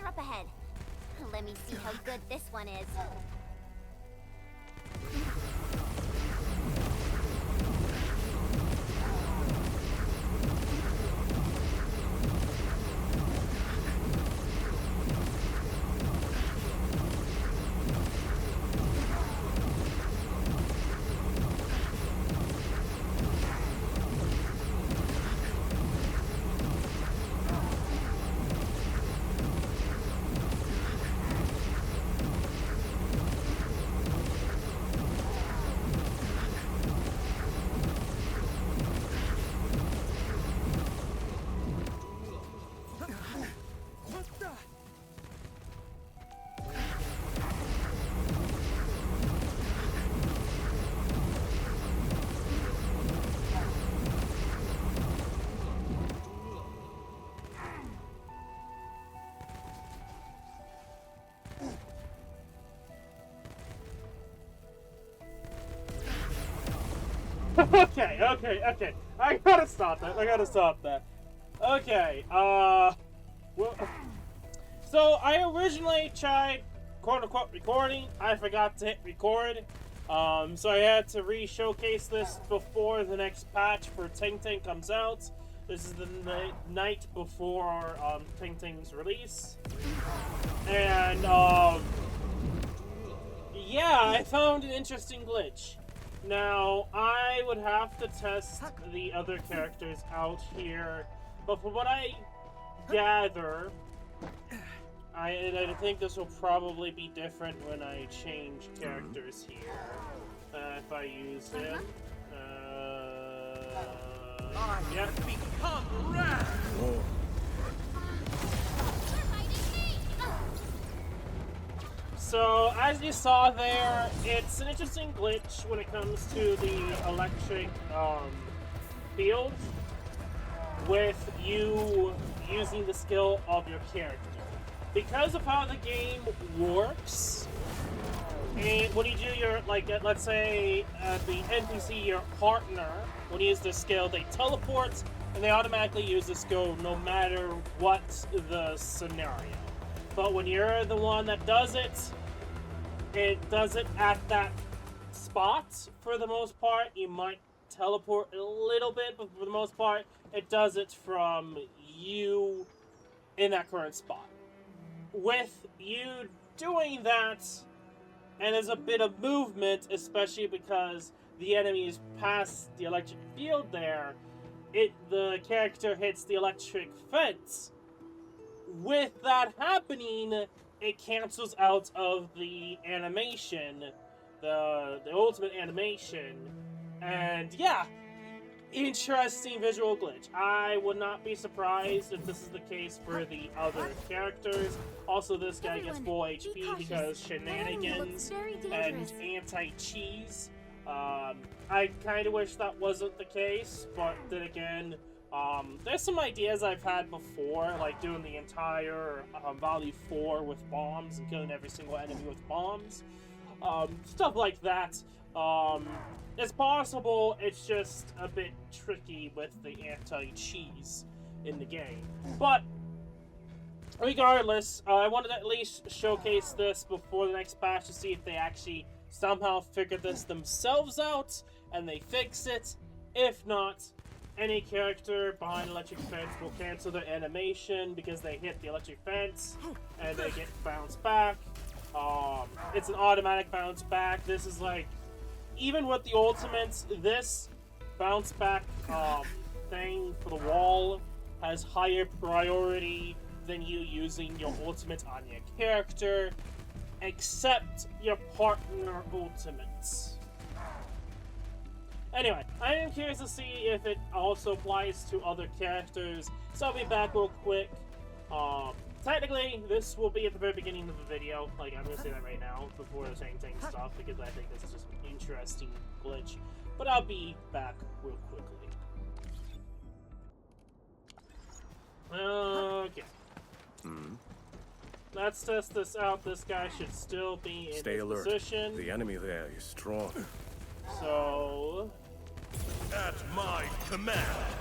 You're up ahead. Let me see how good this one is. Okay. I gotta stop that. Okay, well, so I originally tried quote-unquote recording. I forgot to hit record. So I had to re-showcase this before the next patch for Tangtang comes out. This is the night before Tangtang's release. And, yeah, I found an interesting glitch. Now, I would have to test the other characters out here, but from what I gather, I think this will probably be different when I change characters here. If I use him. Yeah. Become wrath. So, as you saw there, it's an interesting glitch when it comes to the electric field with you using the skill of your character. Because of how the game works, and when you do your, like, let's say, the NPC, your partner, when you use this skill, they teleport, and they automatically use the skill no matter what the scenario. But when you're the one that does it does it at that spot for the most part. You might teleport a little bit, but for the most part, it does it from you in that current spot. With you doing that, and there's a bit of movement, especially because the enemy is past the electric field there, the character hits the electric fence. With that happening, it cancels out of the animation, the ultimate animation, and yeah, interesting visual glitch. I would not be surprised if this is the case for the other characters. Also, this guy gets full HP because shenanigans and anti-cheese. I kind of wish that wasn't the case, but then again, there's some ideas I've had before, like doing the entire Valley 4 with bombs and killing every single enemy with bombs. Stuff like that. It's possible, it's just a bit tricky with the anti-cheese in the game. But, regardless, I wanted to at least showcase this before the next patch to see if they actually somehow figure this themselves out and they fix it. If not, any character behind electric fence will cancel their animation because they hit the electric fence and they get bounced back. It's an automatic bounce back. This is like, even with the ultimates, this bounce back thing for the wall has higher priority than you using your ultimate on your character, except your partner ultimates. Anyway, I am curious to see if it also applies to other characters, so I'll be back real quick. Technically, this will be at the very beginning of the video. Like, I'm gonna say that right now, before saying stuff, because I think this is just an interesting glitch. But I'll be back real quickly. Okay. Let's test this out. This guy should still be in Stay alert. position. The enemy there is strong. So... At my command.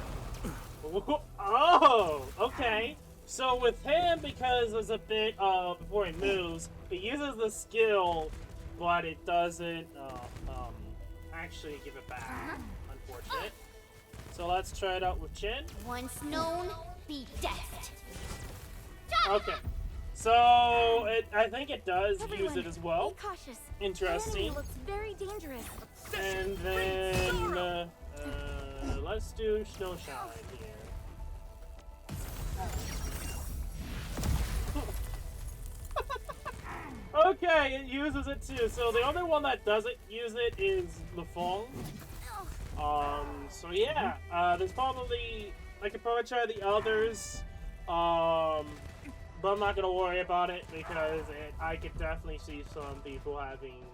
Oh, okay. So with him, because there's a bit before he moves, he uses the skill, but it doesn't actually give it back. Unfortunate. So let's try it out with Chin. Once known, be death. Okay. So I think it does use it as well. Be cautious. Interesting. The enemy looks very dangerous. And then let's do Snow Shine here. Okay, it uses it too. So the other one that doesn't use it is Lafong. So yeah, there's probably, I could probably try the others, but I'm not gonna worry about it because I could definitely see some people having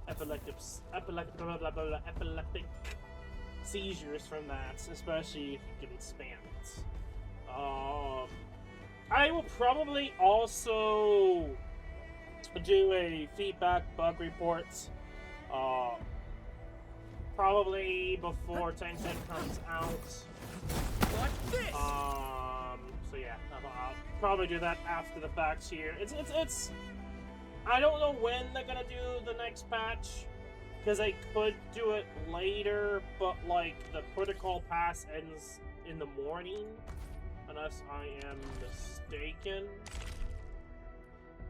epileptic seizures from that, especially if you can spam it. I will probably also do a feedback bug report, probably before Tangtang comes out. Watch this! So yeah, I'll probably do that after the fact here. It's I don't know when they're gonna do the next patch, because I could do it later, but like the protocol pass ends in the morning, unless I am mistaken.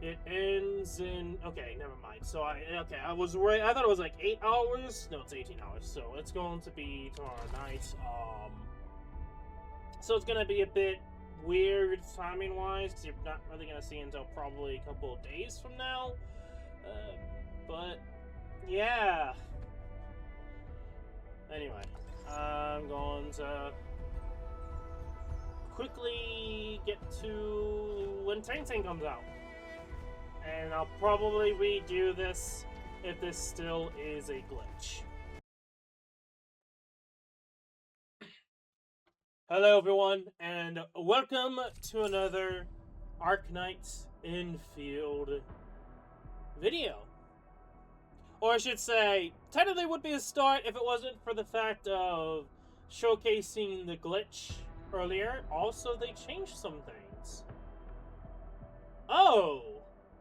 It ends in, okay, never mind. So I was right. I thought it was like 8 hours. No, it's 18 hours. So it's going to be tomorrow night. So it's gonna be a bit weird timing wise, because you're not really gonna see until probably a couple of days from now. But yeah. Anyway, I'm going to quickly get to when Tangtang comes out. And I'll probably redo this if this still is a glitch. Hello everyone, and welcome to another Arknights Endfield video. Or I should say, technically would be a start if it wasn't for the fact of showcasing the glitch earlier. Also, they changed some things. Oh!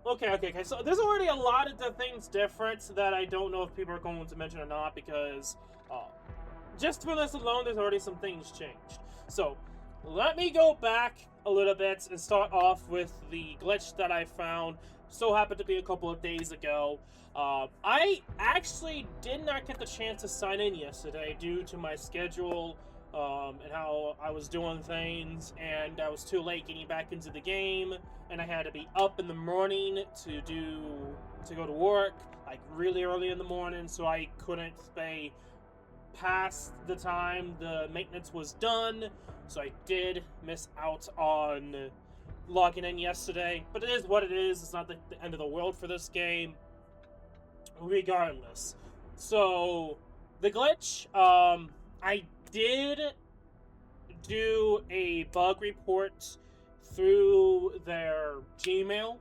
Okay. So there's already a lot of the things different that I don't know if people are going to mention or not, because just for this alone, there's already some things changed. So let me go back a little bit and start off with the glitch that I found. So happened to be a couple of days ago. I actually did not get the chance to sign in yesterday due to my schedule and how I was doing things, and I was too late getting back into the game, and I had to be up in the morning to go to work, like really early in the morning, so I couldn't stay past the time the maintenance was done, so I did miss out on logging in yesterday, but it is what it is. It's not the end of the world for this game, regardless. So, the glitch, I did do a bug report through their Gmail,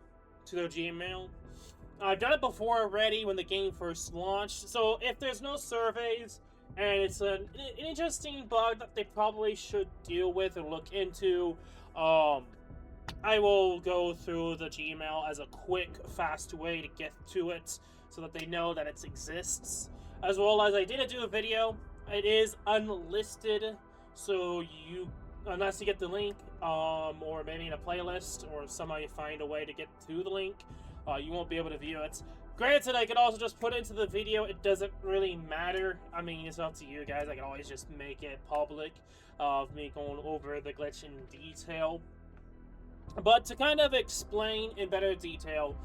I've done it before already when the game first launched, so if there's no surveys, and it's an interesting bug that they probably should deal with and look into, I will go through the Gmail as a quick, fast way to get to it so that they know that it exists. As well as I did do a video. It is unlisted, so unless you get the link, or maybe in a playlist, or somehow you find a way to get to the link, you won't be able to view it. Granted, I could also just put it into the video. It doesn't really matter. I mean, it's up to you guys. I can always just make it public of me going over the glitch in detail. But to kind of explain in better detail,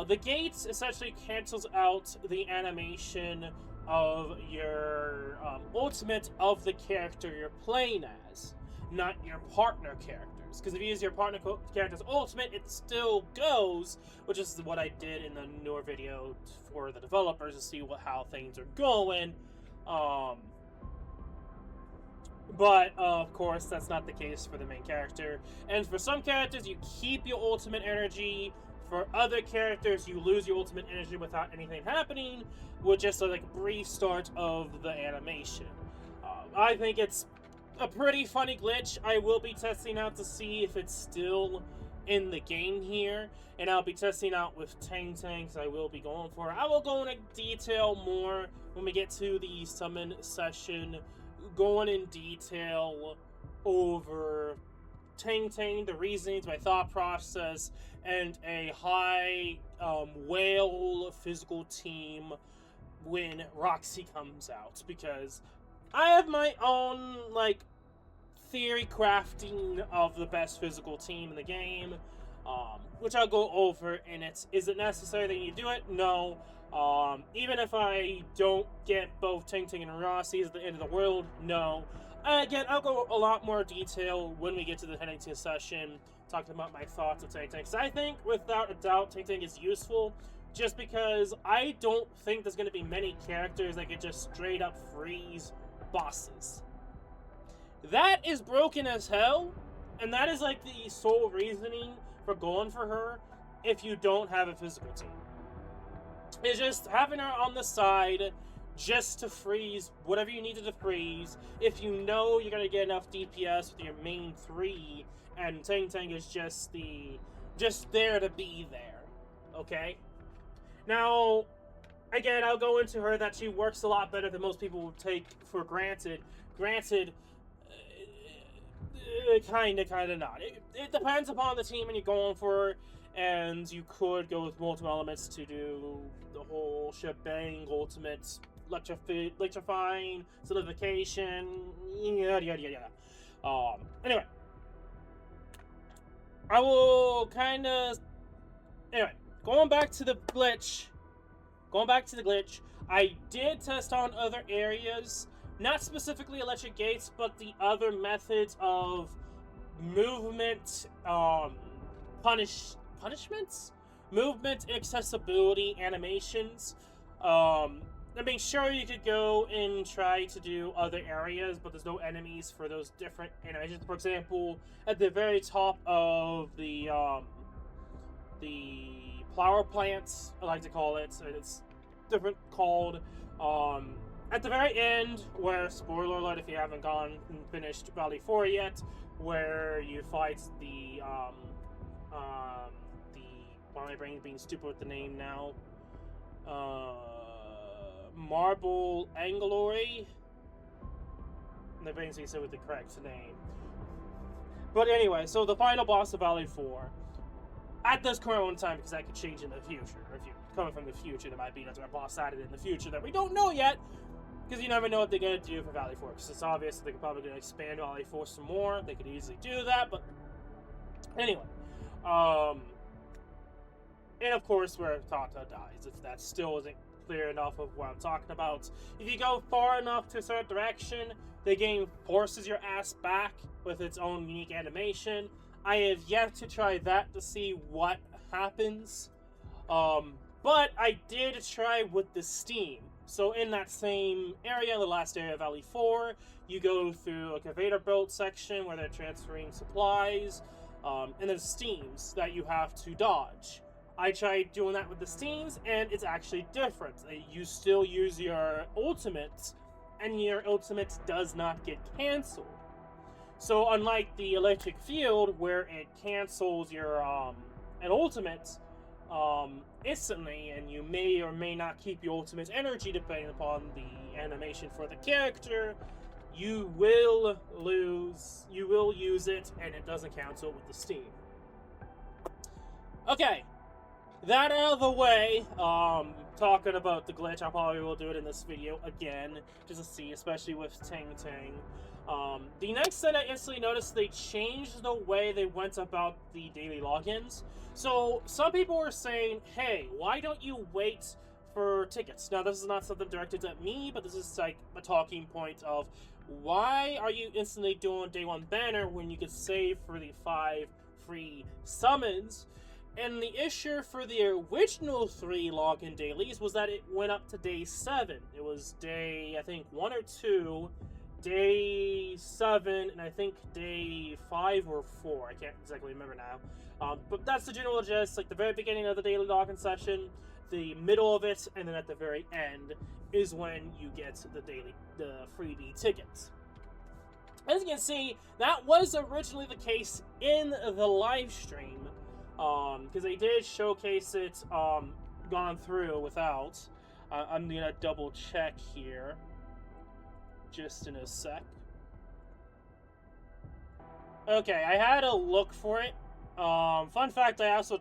the gates essentially cancels out the animation of your ultimate of the character you're playing as, not your partner characters. Because if you use your partner character's ultimate, it still goes, which is what I did in the newer video for the developers to see how things are going. But, of course, that's not the case for the main character. And for some characters, you keep your ultimate energy. For other characters, you lose your ultimate energy without anything happening, with just a brief start of the animation. I think it's a pretty funny glitch I will be testing out to see if it's still in the game here, and I'll be testing out with Tangtang, because I will be going for it. I will go into detail more when we get to the summon session, going in detail over Tangtang, the reasonings, my thought process, and a high whale physical team when Roxy comes out, because I have my own, like, theory crafting of the best physical team in the game, which I'll go over in it. Is it necessary that you do it? No. Even if I don't get both Tangtang and Rossi at the end of the world, no. Again, I'll go a lot more detail when we get to the Headhunting Session, talking about my thoughts of Tangtang. Because I think, without a doubt, Tangtang is useful, just because I don't think there's going to be many characters that could just straight up freeze bosses. That is broken as hell, and that is like the sole reasoning for going for her if you don't have a physical team. It's just having her on the side just to freeze whatever you needed to freeze if you know you're going to get enough DPS with your main 3, and Tangtang is just there to be there, okay? Now, again, I'll go into her that she works a lot better than most people would take for granted. Granted, kinda not. It depends upon the team and you're going for, and you could go with multiple elements to do the whole shebang, ultimate, electrifying, solidification, yada yada yada. Anyway, I will anyway, going back to the glitch, I did test on other areas. Not specifically electric gates, but the other methods of movement, punishments? Movement, accessibility, animations. I mean, sure, you could go and try to do other areas, but there's no enemies for those different animations. For example, at the very top of the flower plants, I like to call it, it's different called, at the very end, where, spoiler alert if you haven't gone and finished Valley 4 yet, where you fight the, why am my brain being stupid with the name now? Marble Anglory? My brain's being said with the correct name. But anyway, so the final boss of Valley 4, at this current time, because that could change in the future, if you're coming from the future, there might be another boss added in the future that we don't know yet, because you never know what they're going to do for Valley 4, because it's obvious that they're probably going to expand Valley 4 some more. They could easily do that, but anyway. And of course, where Tata dies, if that still isn't clear enough of what I'm talking about. If you go far enough to a certain direction, the game forces your ass back with its own unique animation. I have yet to try that to see what happens. But I did try with the steam. So in that same area, the last area of Valley 4, you go through a conveyor belt section where they're transferring supplies, and there's steams that you have to dodge. I tried doing that with the steams, and it's actually different. You still use your ultimate, and your ultimate does not get cancelled. So unlike the electric field, where it cancels your an ultimate instantly, and you may or may not keep your ultimate energy depending upon the animation for the character, you will use it, and it doesn't cancel with the steam. Okay, that out of the way, talking about the glitch, I probably will do it in this video again, just to see, especially with Tangtang. The next set I instantly noticed they changed the way they went about the daily logins. So, some people were saying, hey, why don't you wait for tickets? Now, this is not something directed at me, but this is like a talking point of, why are you instantly doing day 1 banner when you could save for the 5 free summons? And the issue for the original 3 login dailies was that it went up to day 7. It was day, I think, 1 or 2, day 7, and I think day 5 or 4. I can't exactly remember now. But that's the general gist. Like the very beginning of the daily login session, the middle of it, and then at the very end is when you get the freebie tickets. As you can see, that was originally the case in the live stream, because they did showcase it gone through without. I'm gonna double check here, just in a sec. Okay, I had a look for it. Fun fact, I also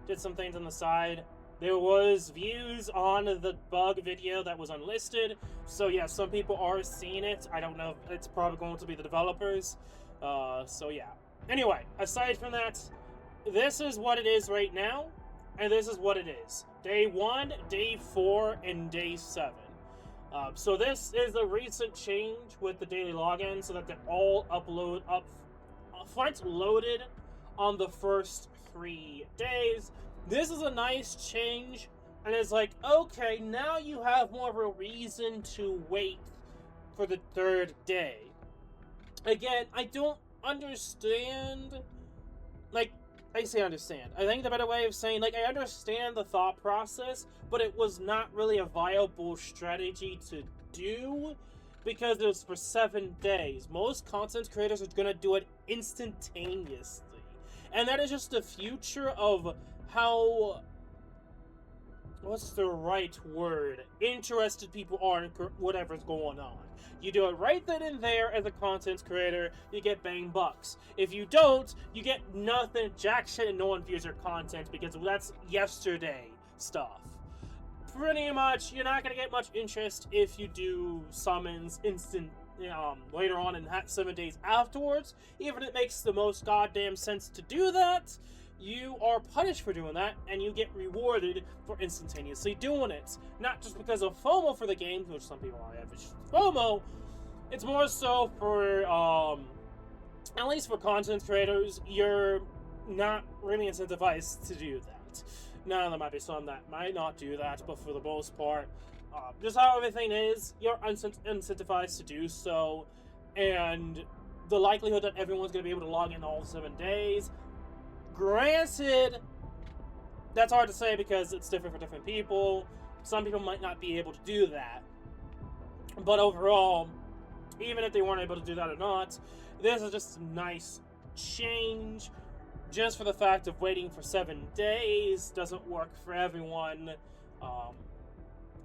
did some things on the side. There was views on the bug video that was unlisted, so yeah, some people are seeing it. I don't know if it's probably going to be the developers, so yeah. Anyway, aside from that, this is what it is right now, and this is what it is. Day 1, Day 4, and Day 7. So this is a recent change with the daily login, so that they're all front loaded on the first 3 days. This is a nice change, and it's like, okay, now you have more of a reason to wait for the 3rd day. Again, I don't understand, like, I say understand. I think the better way of saying, like, I understand the thought process, but it was not really a viable strategy to do, because it was for 7 days. Most content creators are gonna do it instantaneously. And that is just the future of how, what's the right word, interested people are in whatever's going on. You do it right then and there as a content creator, you get bang bucks. If you don't, you get nothing, jack shit, and no one views your content because that's yesterday stuff. Pretty much, you're not going to get much interest if you do summons later on in 7 days afterwards. Even if it makes the most goddamn sense to do that, you are punished for doing that, and you get rewarded for instantaneously doing it. Not just because of FOMO for the game, which some people have FOMO, it's more so for, at least for content creators, you're not really incentivized to do that. Now, there might be some that might not do that, but for the most part, just how everything is, you're incentivized to do so, and the likelihood that everyone's going to be able to log in all 7 days, granted, that's hard to say because it's different for different people. Some people might not be able to do that, but overall, even if they weren't able to do that or not, this is just a nice change. Just for the fact of waiting for 7 days doesn't work for everyone.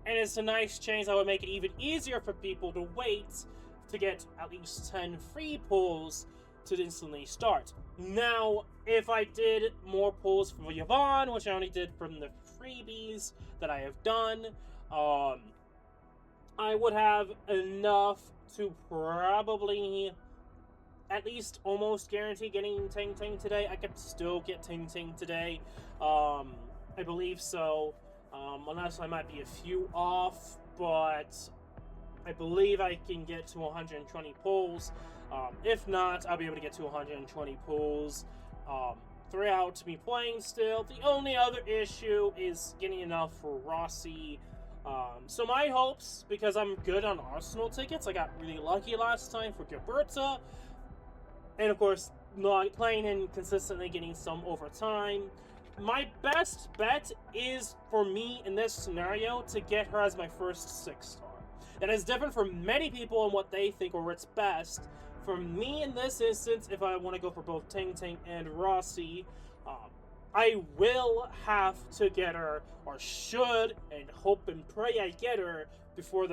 And it's a nice change that would make it even easier for people to wait to get at least 10 free pulls to instantly start. Now, if I did more pulls for Yvonne, which I only did from the freebies that I have done, I would have enough to probably at least almost guarantee getting Tangtang today. I could still get Tangtang today. I believe so. Unless I might be a few off, but I believe I can get to 120 pulls. If not, I'll be able to get to 120 pulls throughout me playing still. The only other issue is getting enough for Rossi. So my hopes, because I'm good on Arsenal tickets, I got really lucky last time for Gilberta. And of course, not playing and consistently getting some over time. My best bet is for me in this scenario to get her as my first 6-star. That is different for many people and what they think or what's best. For me in this instance, if I want to go for both Tangtang and Rossi, I will have to get her, or should, and hope and pray I get her before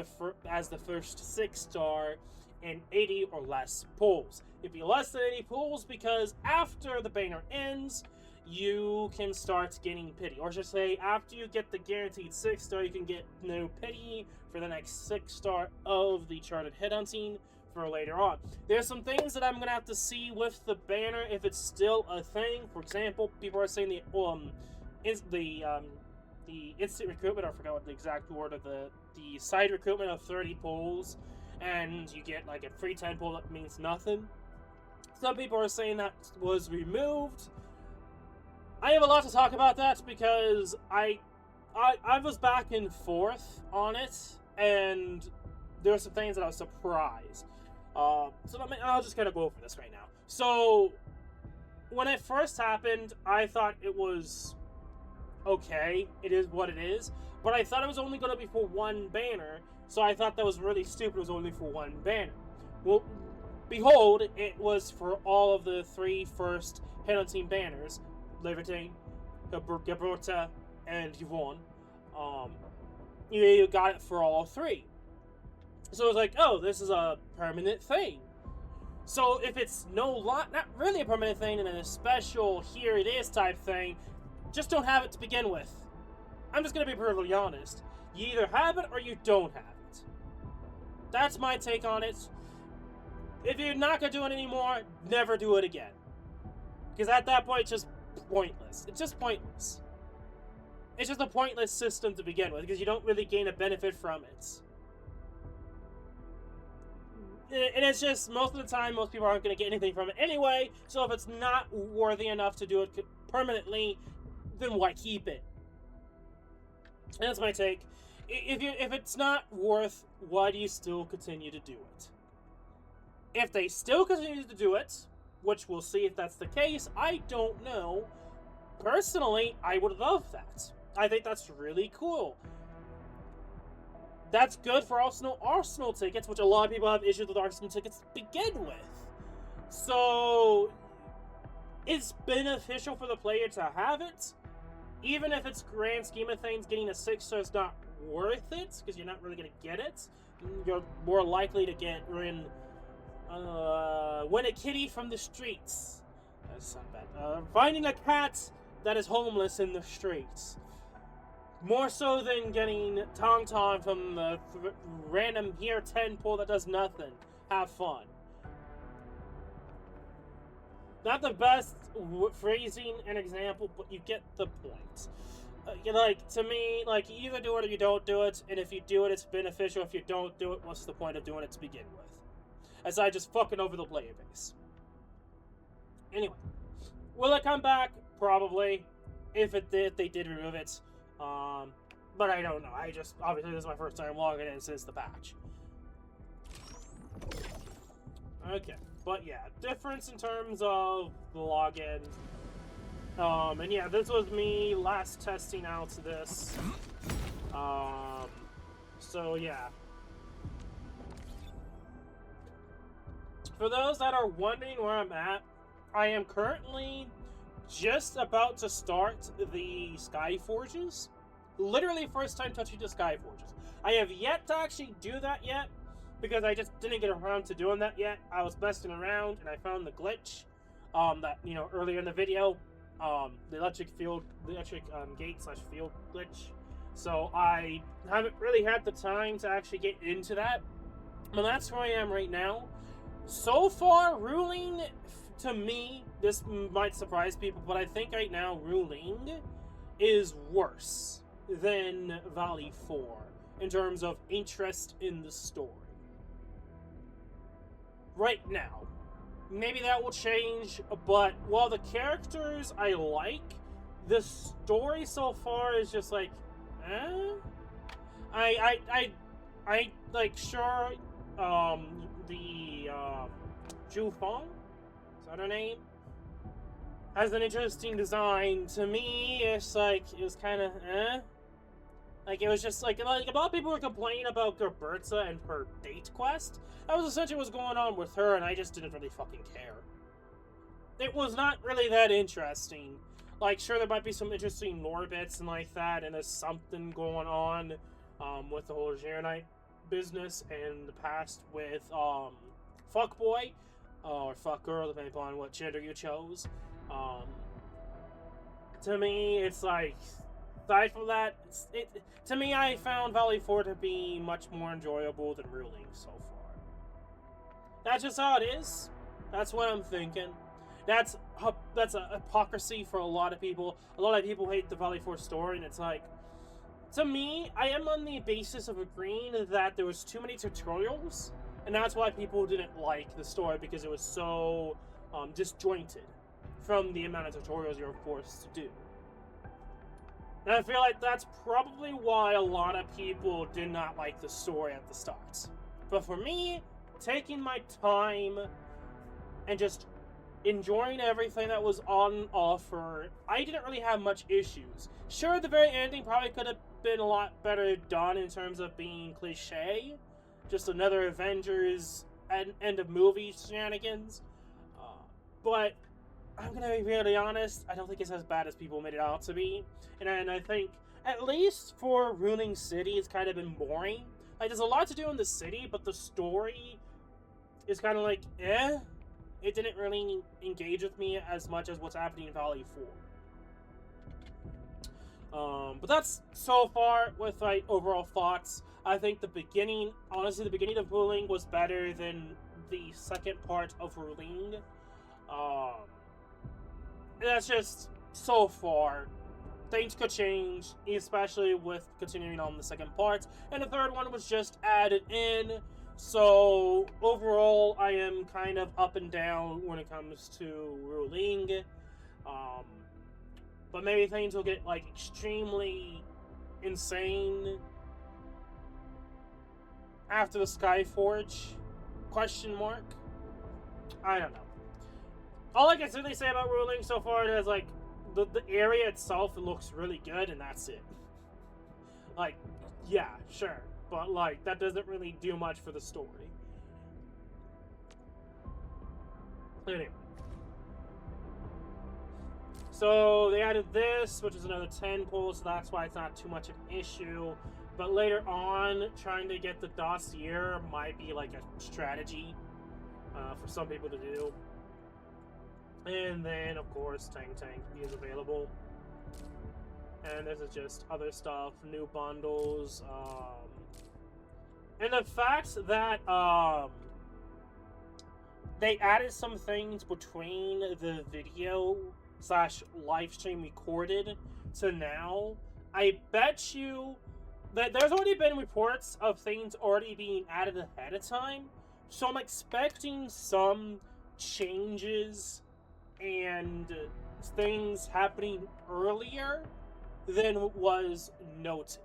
as the first 6-star in 80 or less pulls. It'd be less than 80 pulls because after the banner ends, you can start getting pity. Or I should say, after you get the guaranteed 6-star, you can get no pity for the next 6-star of the charted headhunting for later on. There's some things that I'm going to have to see with the banner if it's still a thing. For example, people are saying the instant recruitment, I forgot what the exact word of the side recruitment of 30 pulls, and you get like a free 10 pull that means nothing. Some people are saying that was removed. I have a lot to talk about that because I was back and forth on it, and there were some things that I was surprised. So I'll just kind of go over this right now. So when it first happened, I thought it was okay. It is what it is. But I thought it was only going to be for one banner, so I thought that was really stupid. It was only for one banner. Well, Behold, it was for all of the 3 first Headhunting banners, Libertine, Gibraltar, and Yvonne. You got it for all 3. So it was like, oh, this is a permanent thing. So if it's not really a permanent thing and a special here it is type thing, just don't have it to begin with. I'm just going to be brutally honest. You either have it or you don't have it. That's my take on it. If you're not going to do it anymore, never do it again. Because at that point, it's just pointless. It's just pointless. It's just a pointless system to begin with, because you don't really gain a benefit from it. And it's just, most of the time, most people aren't going to get anything from it anyway, so if it's not worthy enough to do it permanently, then why keep it? And that's my take. If it's not worth, why do you still continue to do it? If they still continue to do it, which we'll see if that's the case, I don't know. Personally, I would love that. I think that's really cool. That's good for Arsenal tickets, which a lot of people have issues with Arsenal tickets to begin with. So, it's beneficial for the player to have it. Even if it's grand scheme of things, getting a 6-star is not worth it, because you're not really going to get it. You're more likely to get win a kitty from the streets. That's not bad. Finding a cat that is homeless in the streets. More so than getting Tangtang from the random Year 10 pool that does nothing. Have fun. Not the best phrasing and example, but you get the point. To me, you either do it or you don't do it, and if you do it, it's beneficial. If you don't do it, what's the point of doing it to begin with? Aside just fucking over the player base. Anyway, will it come back? Probably. If they did remove it. But I don't know. Obviously this is my first time logging in since the patch. Okay, but yeah, difference in terms of the login. And yeah, this was me last testing out this. So yeah. For those that are wondering where I'm at, I am currently just about to start the Skyforges. Literally first time touching the Skyforges. I have yet to actually do that yet, because I just didn't get around to doing that yet. I was messing around and I found the glitch that, earlier in the video, the electric gate/field glitch. So I haven't really had the time to actually get into that. And that's where I am right now. So far, ruling, to me, this might surprise people, but I think right now ruling is worse than Valley 4 in terms of interest in the story. Right now. Maybe that will change, but while the characters I like, the story so far is just like, eh? I like, sure, the Zhu Feng, is that her name? Has an interesting design. To me, it's like, it was kind of, eh? Like, it was just like a lot of people were complaining about Gerberta and her date quest. That was essentially what's going on with her, and I just didn't really fucking care. It was not really that interesting. Like, sure, there might be some interesting lore bits and like that, and there's something going on with the whole Arknight business and the past with Fuckboy or Fuckgirl, depending upon what gender you chose. To me, it's like, aside from that, to me, I found Valley 4 to be much more enjoyable than Ruling so far. That's just how it is. That's what I'm thinking. That's a hypocrisy for a lot of people. A lot of people hate the Valley 4 story, and it's like, to me, I am on the basis of agreeing that there was too many tutorials, and that's why people didn't like the story, because it was so disjointed from the amount of tutorials you're forced to do. And I feel like that's probably why a lot of people did not like the story at the start. But for me, taking my time and just enjoying everything that was on offer, I didn't really have much issues. Sure, the very ending probably could have been a lot better done in terms of being cliche. Just another Avengers end of movie shenanigans. But I'm gonna be really honest. I don't think it's as bad as people made it out to be, and I think at least for Ruining City, it's kind of been boring. Like, there's a lot to do in the city, but the story is kind of like, eh. It didn't really engage with me as much as what's happening in Valley 4. But that's so far with my overall thoughts. I think honestly, the beginning of Ruling was better than the second part of Ruling. That's just so far. Things could change, especially with continuing on the second part. And the third one was just added in. So, overall, I am kind of up and down when it comes to Ruling. But maybe things will get, like, extremely insane after the Skyforge? Question mark? I don't know. All I can really say about Ruling so far is, like, the area itself looks really good, and that's it. Like, yeah, sure. But, like, that doesn't really do much for the story. Anyway. So, they added this, which is another 10 pull, so that's why it's not too much of an issue. But later on, trying to get the dossier might be, like, a strategy for some people to do. And then, of course, Tangtang is available. And this is just other stuff, new bundles, and the fact that they added some things between the video / live stream recorded to now, I bet you that there's already been reports of things already being added ahead of time. So I'm expecting some changes and things happening earlier than was noted.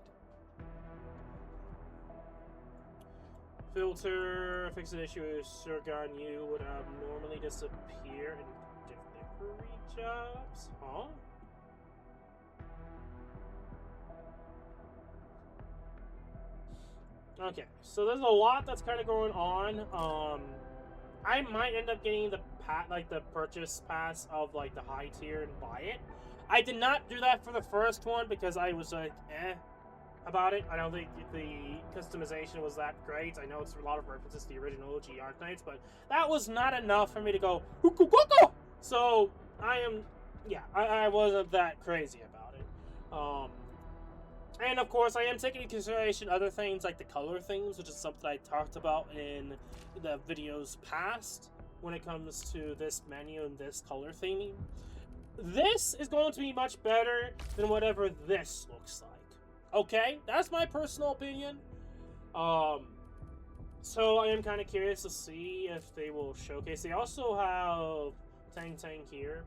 Filter, fix an issue with Shogun U would normally disappear in delivery jobs? Huh? Okay, so there's a lot that's kind of going on. I might end up getting the purchase pass of like the high tier and buy it. I did not do that for the first one because I was like, about it. I don't think the customization was that great. I know it's a lot of references to the original OG Arknights, but that was not enough for me to go, so I wasn't that crazy about it. And of course, I am taking into consideration other things like the color things, which is something I talked about in the videos past when it comes to this menu and this color theming. This is going to be much better than whatever this looks like. Okay? That's my personal opinion. So I am kind of curious to see if they will showcase. They also have Tangtang here.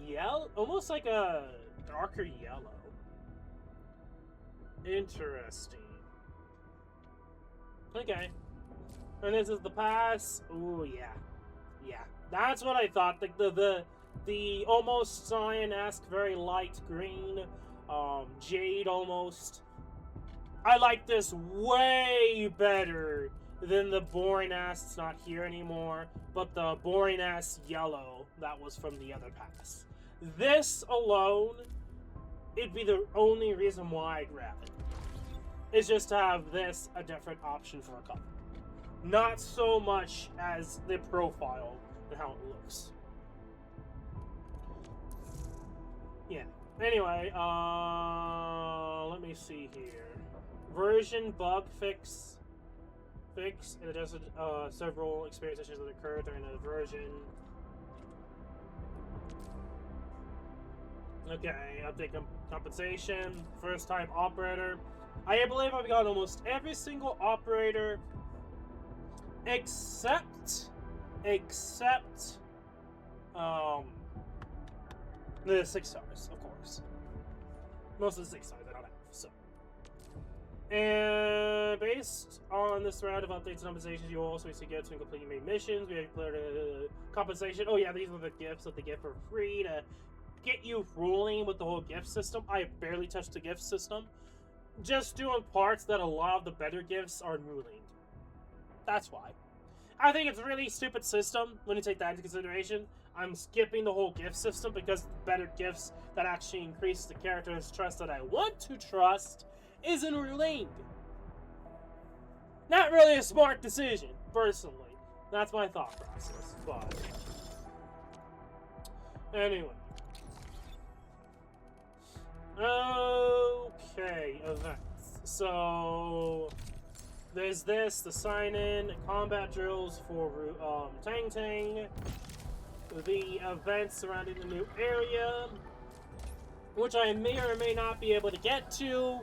Yellow, almost like a darker yellow. Interesting. Okay. And this is the pass. Ooh, yeah. Yeah. That's what I thought. The almost cyan-esque, very light green, jade almost. I like this way better than the boring-ass, it's not here anymore, but the boring-ass yellow that was from the other pass. This alone, it'd be the only reason why I'd grab it. Is just to have this a different option for a color. Not so much as the profile and how it looks. Yeah. Anyway, let me see here. Version bug fix. It adjusted several experience issues that occurred during the version. Okay, update compensation. First time operator. I believe I've got almost every single operator except the 6 stars, of course. Most of the 6 stars I don't have, so. And based on this round of updates and compensations, you'll also receive gifts when completing main missions. We have declared compensation. Oh yeah, these are the gifts that they get for free to get you rolling with the whole gift system. I have barely touched the gift system. Just doing parts that a lot of the better gifts are ruling. That's why. I think it's a really stupid system when you take that into consideration. I'm skipping the whole gift system because better gifts that actually increase the character's trust that I want to trust is in Ruling. Not really a smart decision, personally. That's my thought process, but... Anyway. Okay, events. So... There's this, the sign-in, combat drills for Tangtang, the events surrounding the new area, which I may or may not be able to get to,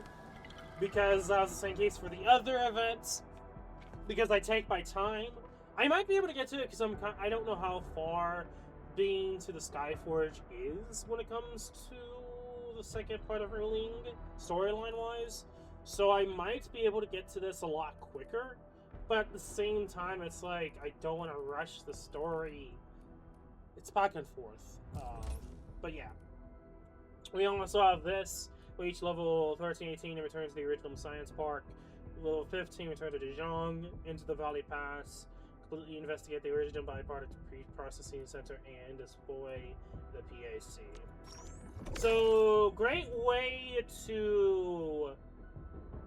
because that was the same case for the other events, because I take my time. I might be able to get to it because I don't know how far being to the Skyforge is when it comes to the second part of Ruling, storyline-wise. So I might be able to get to this a lot quicker, but at the same time, it's like, I don't want to rush the story. It's back and forth. But yeah. We also have this. We each level 13, 18 and return to the original Science Park. Level 15, return to Dijon, into the Valley Pass, completely investigate the original byproduct pre-processing center, and deploy the PAC. So, great way to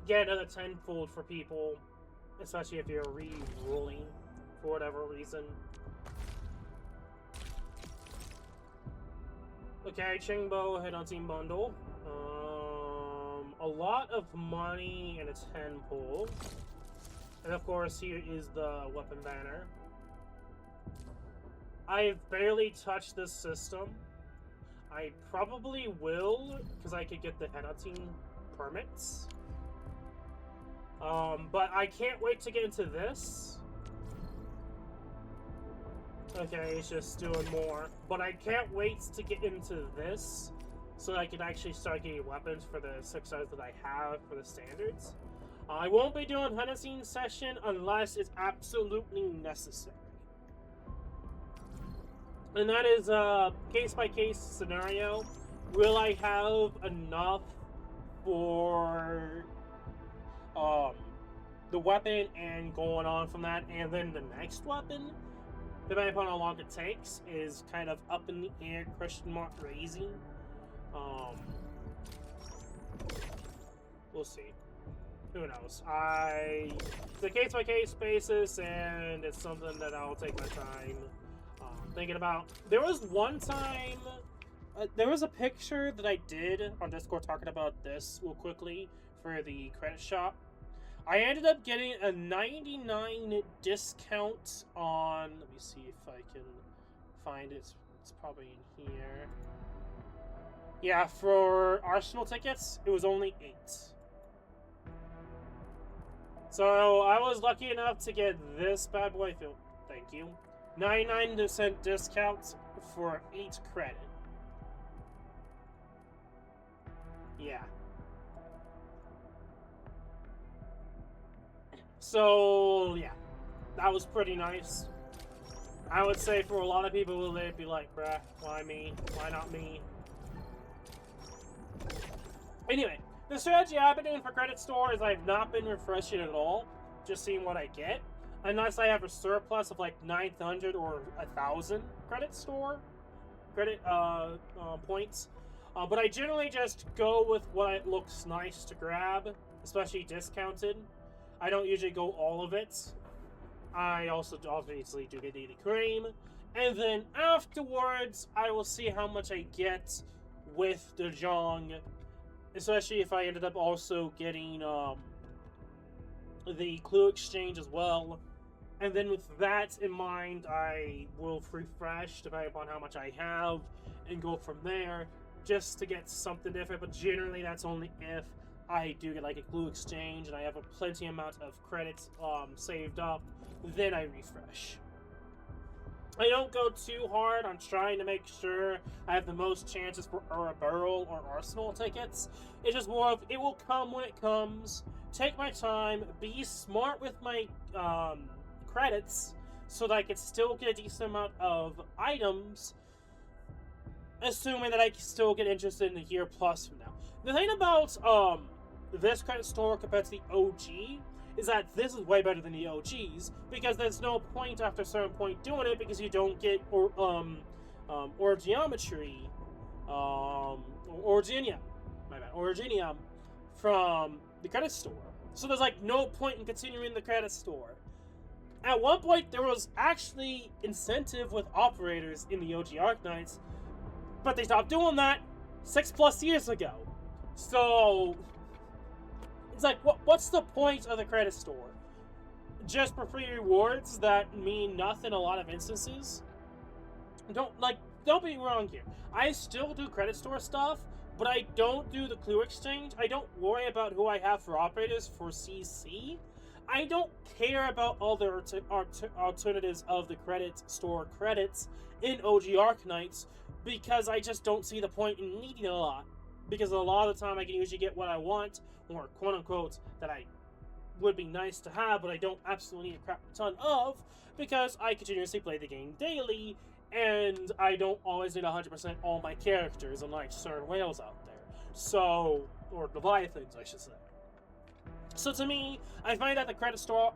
get another tenfold for people, especially if you're re-rolling for whatever reason. Okay, Chingbo Headhunting Bundle. A lot of money and a 10 pull. And of course, here is the weapon banner. I've barely touched this system. I probably will, because I could get the headhunting permits. But I can't wait to get into this. Okay, it's just doing more. But I can't wait to get into this, so I can actually start getting weapons for the 6 stars that I have for the standards. I won't be doing Headhunting Session unless it's absolutely necessary. And that is a case-by-case scenario. Will I have enough for the weapon and going on from that, and then the next weapon, depending upon how long it takes, is kind of up in the air, question mark raising. We'll see. Who knows? It's a case-by-case basis, and it's something that I'll take my time thinking about. There was one time, there was a picture that I did on Discord talking about this real quickly for the credit shop. I ended up getting a 99 discount on, let me see if I can find it. It's probably in here. Yeah, for Arsenal tickets, it was only 8. So I was lucky enough to get this bad boy. Thank you. 99% discount for 8 credit. Yeah. So, yeah. That was pretty nice. I would say for a lot of people, they'd be like, bruh, why me? Why not me? Anyway, the strategy I've been doing for credit store is I've not been refreshing at all. Just seeing what I get. Unless I have a surplus of like 900 or 1,000 credit points. But I generally just go with what looks nice to grab, especially discounted. I don't usually go all of it. I also obviously do the daily cream. And then afterwards, I will see how much I get with the Zhong. Especially if I ended up also getting the clue exchange as well. And then with that in mind, I will refresh depending upon how much I have and go from there just to get something different. But generally, that's only if I do get like a clue exchange and I have a plenty amount of credits saved up, then I refresh. I don't go too hard on trying to make sure I have the most chances for Burl or Arsenal tickets. It's just more of, it will come when it comes. Take my time, be smart with my credits so that I can still get a decent amount of items, assuming that I can still get interested in a year plus from now. The thing about this credit store compared to the OG is that this is way better than the OGs, because there's no point after a certain point doing it, because you don't get orgeometry, originium from the credit store. So there's like no point in continuing the credit store. At one point, there was actually incentive with operators in the OG Arknights, but they stopped doing that 6+ years ago. So it's like, what's the point of the credit store? Just for free rewards that mean nothing in a lot of instances? Don't be wrong here. I still do credit store stuff, but I don't do the clue exchange. I don't worry about who I have for operators for CC. I don't care about all the alternatives of the credit store credits in OG Arknights, because I just don't see the point in needing a lot. Because a lot of the time I can usually get what I want, or quote-unquote, that I would be nice to have, but I don't absolutely need a crap ton of, because I continuously play the game daily, and I don't always need 100% all my characters, unlike certain whales out there. So, or Leviathans, I should say. So to me, I find that the credit store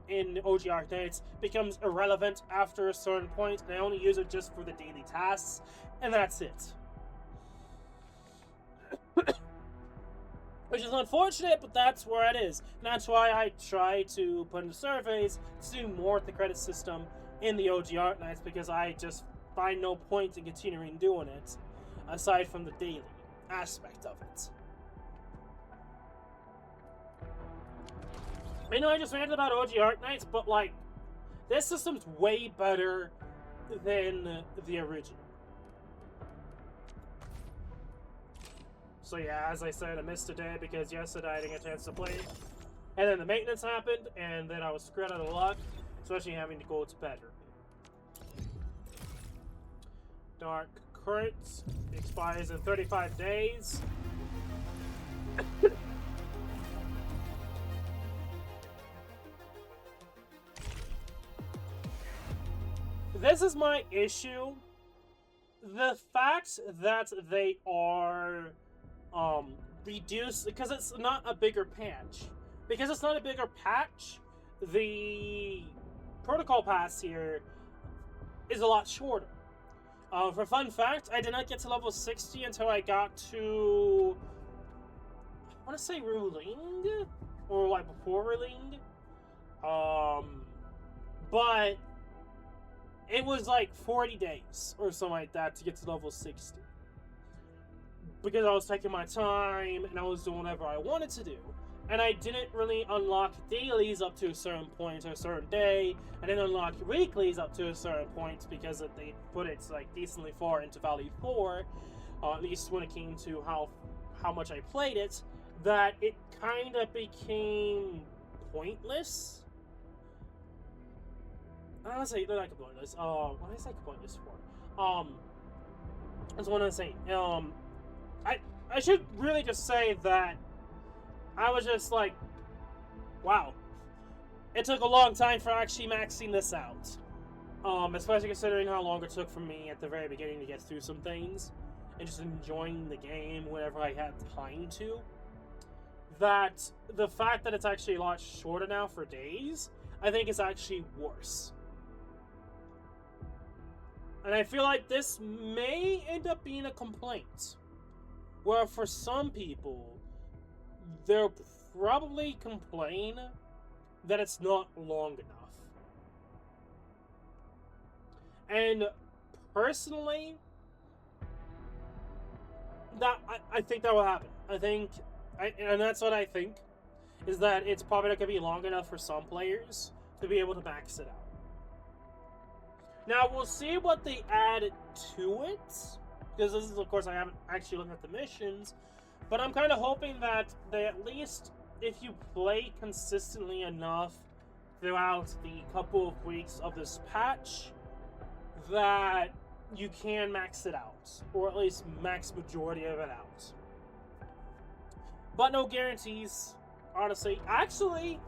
in OG Arknights becomes irrelevant after a certain point, and I only use it just for the daily tasks, and that's it. Which is unfortunate, but that's where it is. And that's why I try to put in the surveys to do more with the credit system in the OG Arknights, because I just find no point in continuing doing it, aside from the daily aspect of it. I know I just ranted about OG Arknights, but like, this system's way better than the original. So yeah, as I said, I missed a day because yesterday I didn't get a chance to play it. And then the maintenance happened, and then I was screwed out of luck, especially having to go to bed. Dark Current expires in 35 days. This is my issue. The fact that they are reduced, because it's not a bigger patch. Because it's not a bigger patch, the protocol pass here is a lot shorter. For fun fact, I did not get to level 60 until I got to, I want to say Ruling, or like before Ruling. But it was like 40 days or something like that to get to level 60. Because I was taking my time and I was doing whatever I wanted to do. And I didn't really unlock dailies up to a certain point or a certain day. I didn't unlock weeklies up to a certain point because they put it like decently far into Valley 4, at least when it came to how much I played it, that it kind of became pointless. I don't want to say they're like pointless. What did I say pointless for? That's what I'm saying. I should really just say that I was just like, wow. It took a long time for actually maxing this out. Especially considering how long it took for me at the very beginning to get through some things. And just enjoying the game whenever I had time to. That the fact that it's actually a lot shorter now for days, I think is actually worse. And I feel like this may end up being a complaint. Where for some people, they'll probably complain that it's not long enough. And personally, that I think that will happen. And that's what I think, is that it's probably not going to be long enough for some players to be able to max it out. Now, we'll see what they add to it, because this is, of course, I haven't actually looked at the missions, but I'm kind of hoping that they at least, if you play consistently enough throughout the couple of weeks of this patch, that you can max it out, or at least max majority of it out. But no guarantees, honestly. Actually,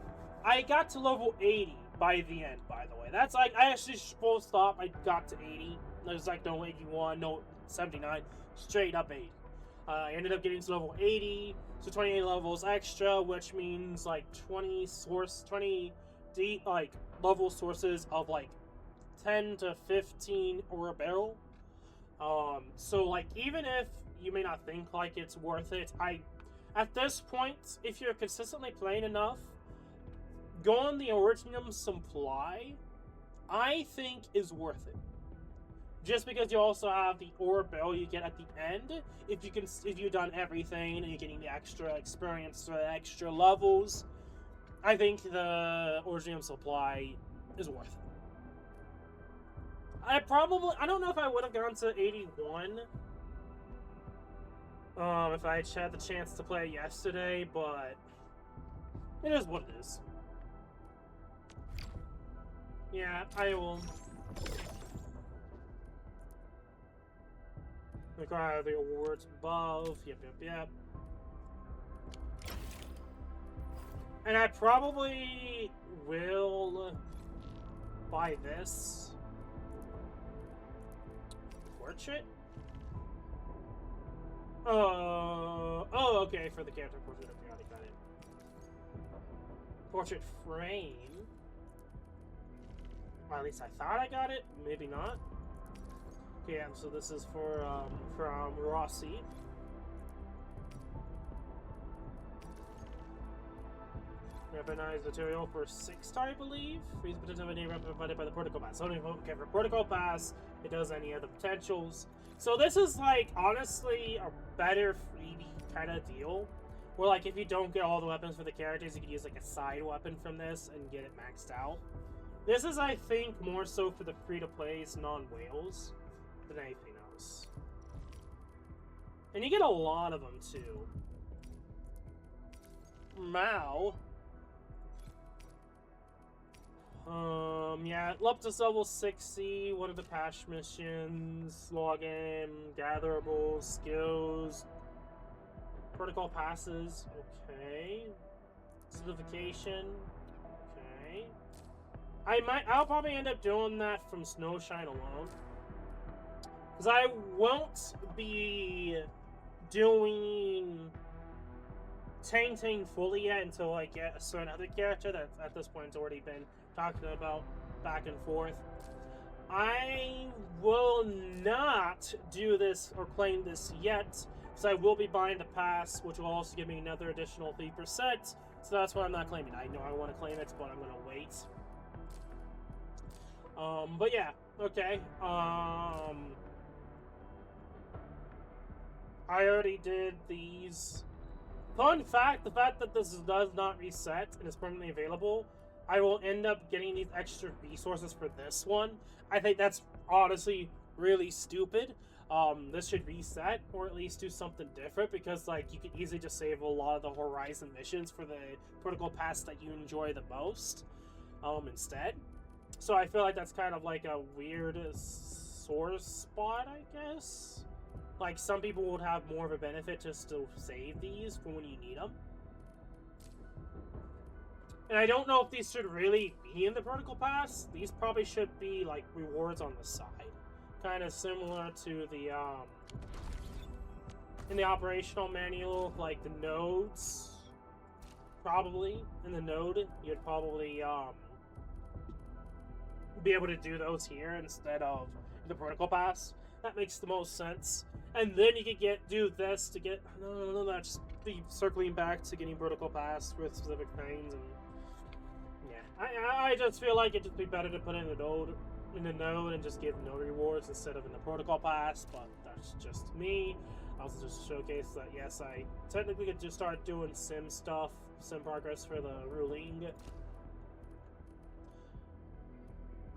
I got to level 80 by the end, by the way. That's like, I actually full stop, I got to 80. There's like no 81, no 79, straight up 80. I ended up getting to level 80 So 28 levels extra, which means like 20 deep, like level sources of like 10 to 15 or a barrel. So like even if you may not think like it's worth it, at this point, if you're consistently playing enough, going the Originum supply, I think is worth it. Just because you also have the ore barrel you get at the end, if you've done everything and you're getting the extra experience, the extra levels, I think the Originum supply is worth it. I don't know if I would have gone to 81 if I had the chance to play it yesterday, but it is what it is. Yeah, I will acquire the awards above. Yep. And I probably will buy this portrait. Oh, okay, for the character portrait. I got it. Portrait frame. Well, at least I thought I got it. Maybe not. Okay, so this is from Rossi. Weaponized material for 6-star, I believe. Freeze potential of any weapon provided by the protocol pass. Only okay for protocol pass. It does any other potentials. So this is like honestly a better freebie kind of deal. Where like if you don't get all the weapons for the characters, you can use like a side weapon from this and get it maxed out. This is, I think, more so for the free-to-plays non-whales than anything else. And you get a lot of them, too. Mao. Yeah, up to level 60, one of the patch missions, login, gatherables, skills, protocol passes, okay. Certification, okay. I'll probably end up doing that from Snowshine alone. Because I won't be doing Tangtang fully yet until I get a certain other character that at this point has already been talking about back and forth. I will not do this or claim this yet, so I will be buying the pass, which will also give me another additional 3%. So that's why I'm not claiming it. I know I want to claim it, but I'm going to wait. But yeah, okay. I already did these. Fun fact, the fact that this does not reset and is permanently available, I will end up getting these extra resources for this one. I think that's honestly really stupid. This should reset, or at least do something different, because like you could easily just save a lot of the Horizon missions for the protocol pass that you enjoy the most, instead. So I feel like that's kind of like a weird sore spot, I guess. Like, some people would have more of a benefit just to save these for when you need them. And I don't know if these should really be in the protocol pass. These probably should be, like, rewards on the side. Kind of similar to the, in the operational manual, like the nodes. Probably. In the node, you'd probably, be able to do those here instead of the protocol pass. That makes the most sense. And then you could do this to get no, just be circling back to getting protocol pass with specific things. And yeah, I just feel like it'd just be better to put in the node and just give node rewards instead of in the protocol pass. But that's just me. I also just showcase that yes, I technically could just start doing sim stuff, sim progress for the ruling.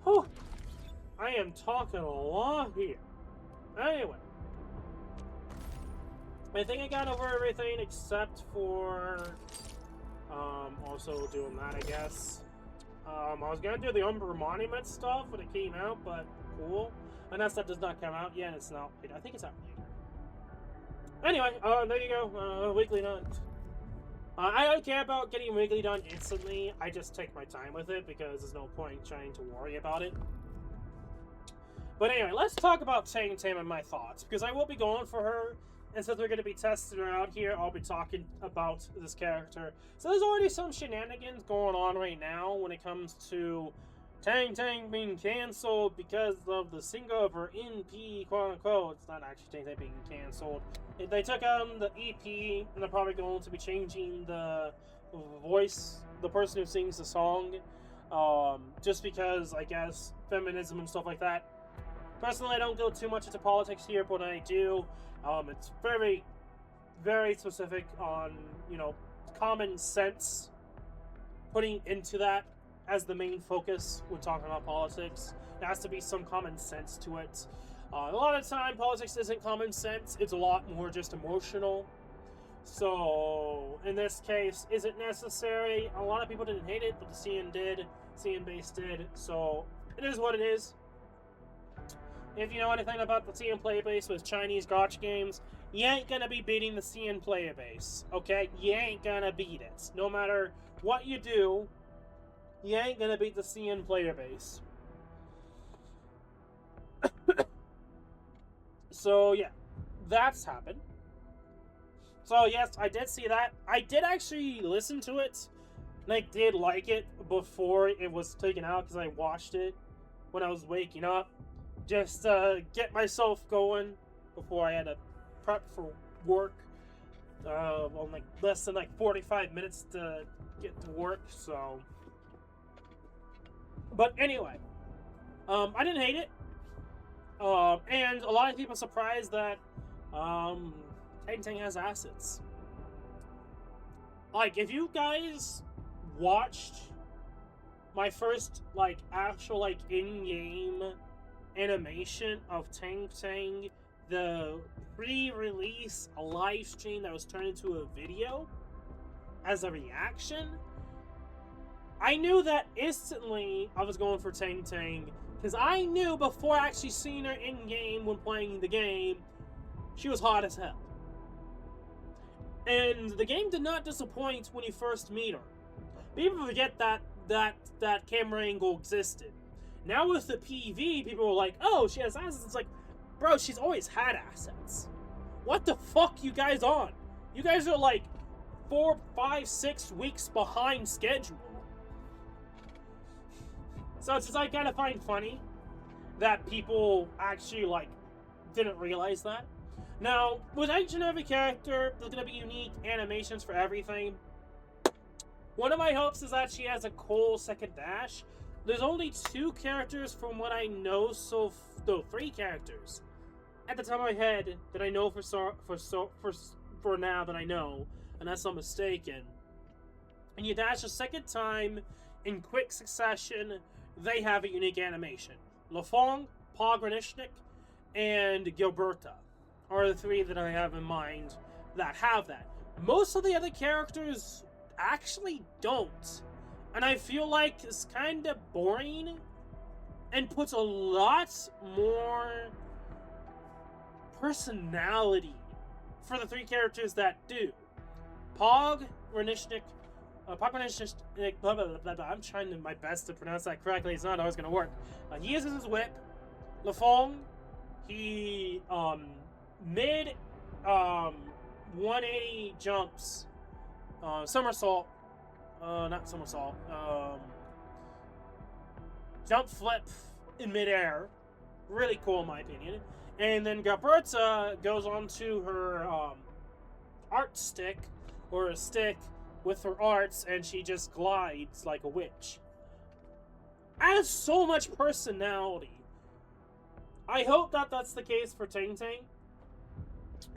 Whew. I am talking a lot here. Anyway. I think I got over everything except for also doing that, I guess. I was gonna do the Umber Monument stuff when it came out, but cool. And that stuff does not come out yet, it's not. I think it's out later. Anyway, there you go. Weekly done. I don't care about getting weekly done instantly. I just take my time with it because there's no point trying to worry about it. But anyway, let's talk about Tangtang and my thoughts, because I will be going for her and since we're going to be testing her out here, I'll be talking about this character. So there's already some shenanigans going on right now when it comes to Tangtang being cancelled because of the singer of her NP, quote unquote. It's not actually Tangtang being cancelled. They took out the EP, and they're probably going to be changing the voice, the person who sings the song, just because, I guess, feminism and stuff like that. Personally, I don't go too much into politics here, but when I do, it's very, very specific on, common sense, putting into that as the main focus when talking about politics. There has to be some common sense to it. A lot of the time, politics isn't common sense. It's a lot more just emotional. So, in this case, is it necessary? A lot of people didn't hate it, but the CN did. CN base did. So, it is what it is. If you know anything about the CN player base with Chinese gotcha games, you ain't gonna be beating the CN player base. Okay? You ain't gonna beat it. No matter what you do, you ain't gonna beat the CN player base. So, yeah. That's happened. So, yes, I did see that. I did actually listen to it. And I did like it before it was taken out because I watched it when I was waking up. Just get myself going before I had to prep for work. On less than 45 minutes to get to work, so. But anyway, I didn't hate it. And a lot of people are surprised that Tangtang has assets. If you guys watched my first actual in-game animation of Tangtang, the pre-release live stream that was turned into a video as a reaction, I knew that instantly I was going for Tangtang because I knew before actually seeing her in-game when playing the game, she was hot as hell. And the game did not disappoint when you first meet her. People forget that camera angle existed. Now with the PV, people were like, oh, she has assets. It's like, bro, she's always had assets. What the fuck you guys on? You guys are 4, 5, 6 weeks behind schedule. So it's just I kind of find funny that people actually didn't realize that. Now, with each and every character, there's going to be unique animations for everything. One of my hopes is that she has a cool second dash. There's only 2 characters from what I know, 3 characters at the top of my head that I know for now that I know, unless I'm mistaken. And you dash a second time in quick succession, they have a unique animation. Lafong, Pogranishnik, and Gilberta are the 3 that I have in mind that have that. Most of the other characters actually don't. And I feel like it's kind of boring and puts a lot more personality for the 3 characters that do. Pog, Renishnik, blah, blah, blah, blah. I'm trying my best to pronounce that correctly. It's not always going to work. He uses his whip. Lafong, he mid 180 jumps, somersault, not somersault, jump flip in midair. Really cool in my opinion. And then Gilberta goes on to her art stick, or a stick with her arts, and she just glides like a witch. Adds so much personality. I hope that that's the case for Tangtang.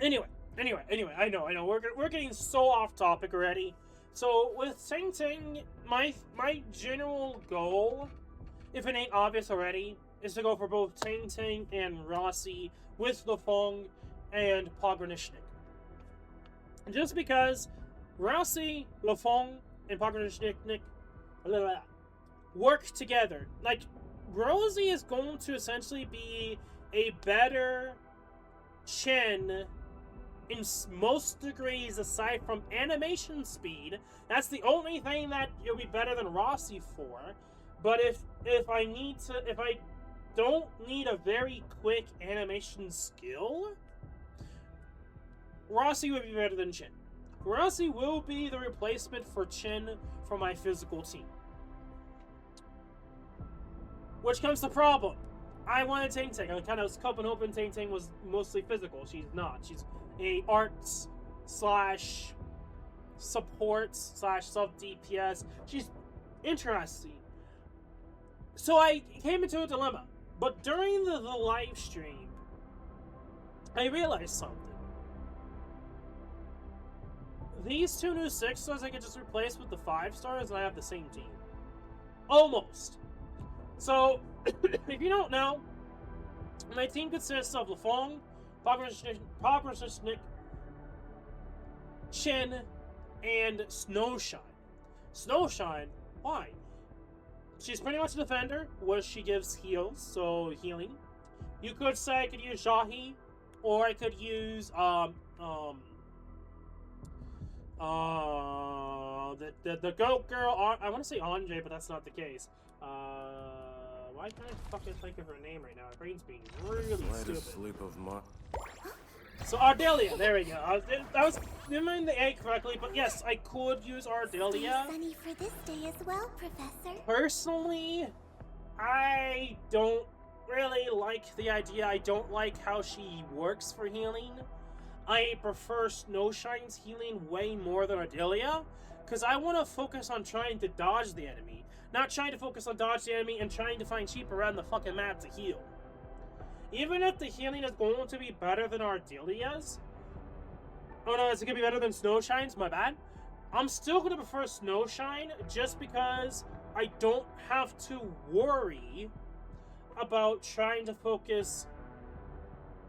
Anyway, I know, we're getting so off topic already. So with Tangtang, my general goal, if it ain't obvious already, is to go for both Tangtang and Rossi with Lafong and Pogranishnik. Just because Rossi, Lafong, and Pogranishnik work together. Rosie is going to essentially be a better Chen in most degrees aside from animation speed. That's the only thing that you'll be better than Rossi for. But if I don't need a very quick animation skill, Rossi would be better than Chin. Rossi will be the replacement for Chin for my physical team. Which comes to problem. I wanted Tangtang. I kind of was hoping Tangtang was mostly physical. She's not. She's a arts slash support slash sub DPS. She's interesting. So I came into a dilemma. But during the live stream, I realized something. These two new 6-stars I could just replace with the 5-stars and I have the same team. Almost. So, if you don't know, my team consists of Lafong, Pogrishnik, Chin, and Snowshine. Snowshine, why? She's pretty much a defender, where she gives heals, so healing. You could say I could use Jahi, or I could use, the goat girl, I want to say Andre, but that's not the case. Why can't I fucking think of her name right now? My brain's being really stupid. So Ardelia, there we go. I was remembering the A correctly, but yes, I could use Ardelia. Sunny for this day as well, Professor. Personally, I don't really like the idea. I don't like how she works for healing. I prefer Snowshine's healing way more than Ardelia, because I want to focus on trying to dodge the enemy, not trying to focus on dodge the enemy and trying to find sheep around the fucking map to heal. Even if the healing is going to be better than Ardelia's, oh no, is it going to be better than Snowshine's? My bad. I'm still going to prefer Snowshine just because I don't have to worry about trying to focus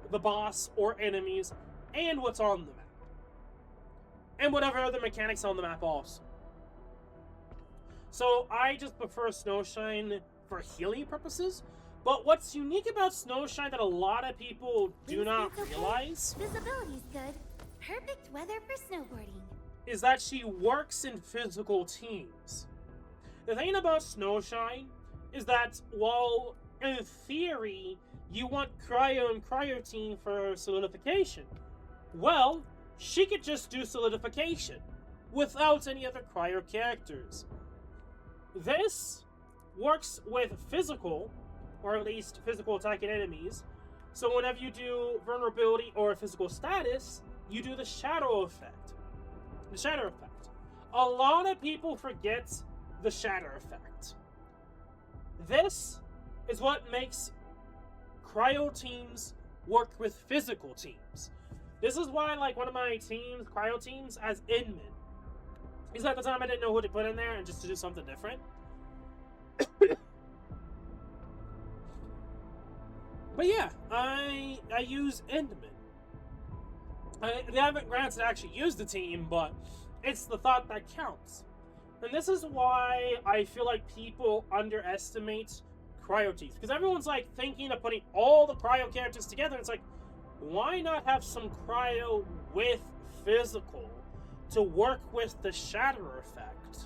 the boss or enemies and what's on the map. And whatever other mechanics on the map also. So I just prefer Snowshine for healing purposes. But what's unique about Snowshine that a lot of people do not realize Visibility's good. Perfect weather for snowboarding. is that she works in physical teams. The thing about Snowshine is that while in theory you want Cryo and Cryo Team for solidification, well, she could just do solidification without any other Cryo characters. This works with physical, or at least physical attacking enemies. So whenever you do vulnerability or physical status, you do the shadow effect. The shadow effect. A lot of people forget the shadow effect. This is what makes cryo teams work with physical teams. This is why, like, one of my teams, cryo teams, as Inman. Because at the time I didn't know who to put in there and just to do something different. But yeah, I use Endman. They haven't granted actually used the team, but it's the thought that counts. And this is why I feel like people underestimate cryo teams. Because everyone's like thinking of putting all the cryo characters together. It's like, why not have some cryo with physical to work with the shatter effect?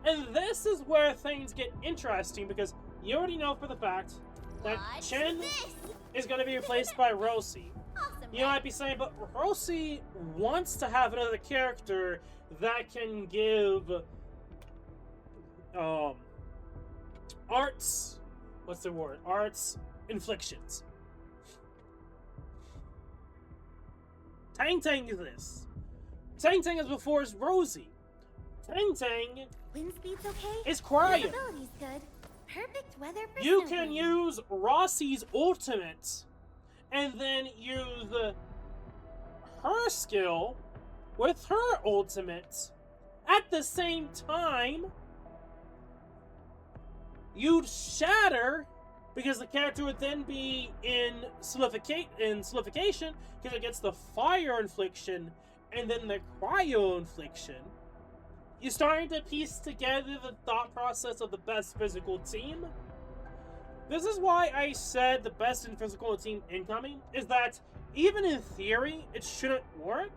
And this is where things get interesting, because you already know for the fact that Chen is going to be replaced by Rosie. Awesome, You might be saying, but Rosie wants to have another character that can give arts, what's the word? Arts inflictions. Tangtang is this. Tangtang is before Rosie. Tangtang Wind speed's okay. is cryo. Visibility's good. Perfect weather for You snowboarding. can use Rossi's ultimate and then use her skill with her ultimate at the same time. You'd shatter because the character would then be in solidification because it gets the fire infliction and then the cryo infliction. You're starting to piece together the thought process of the best physical team. This is why I said the best in physical team incoming is that even in theory, it shouldn't work.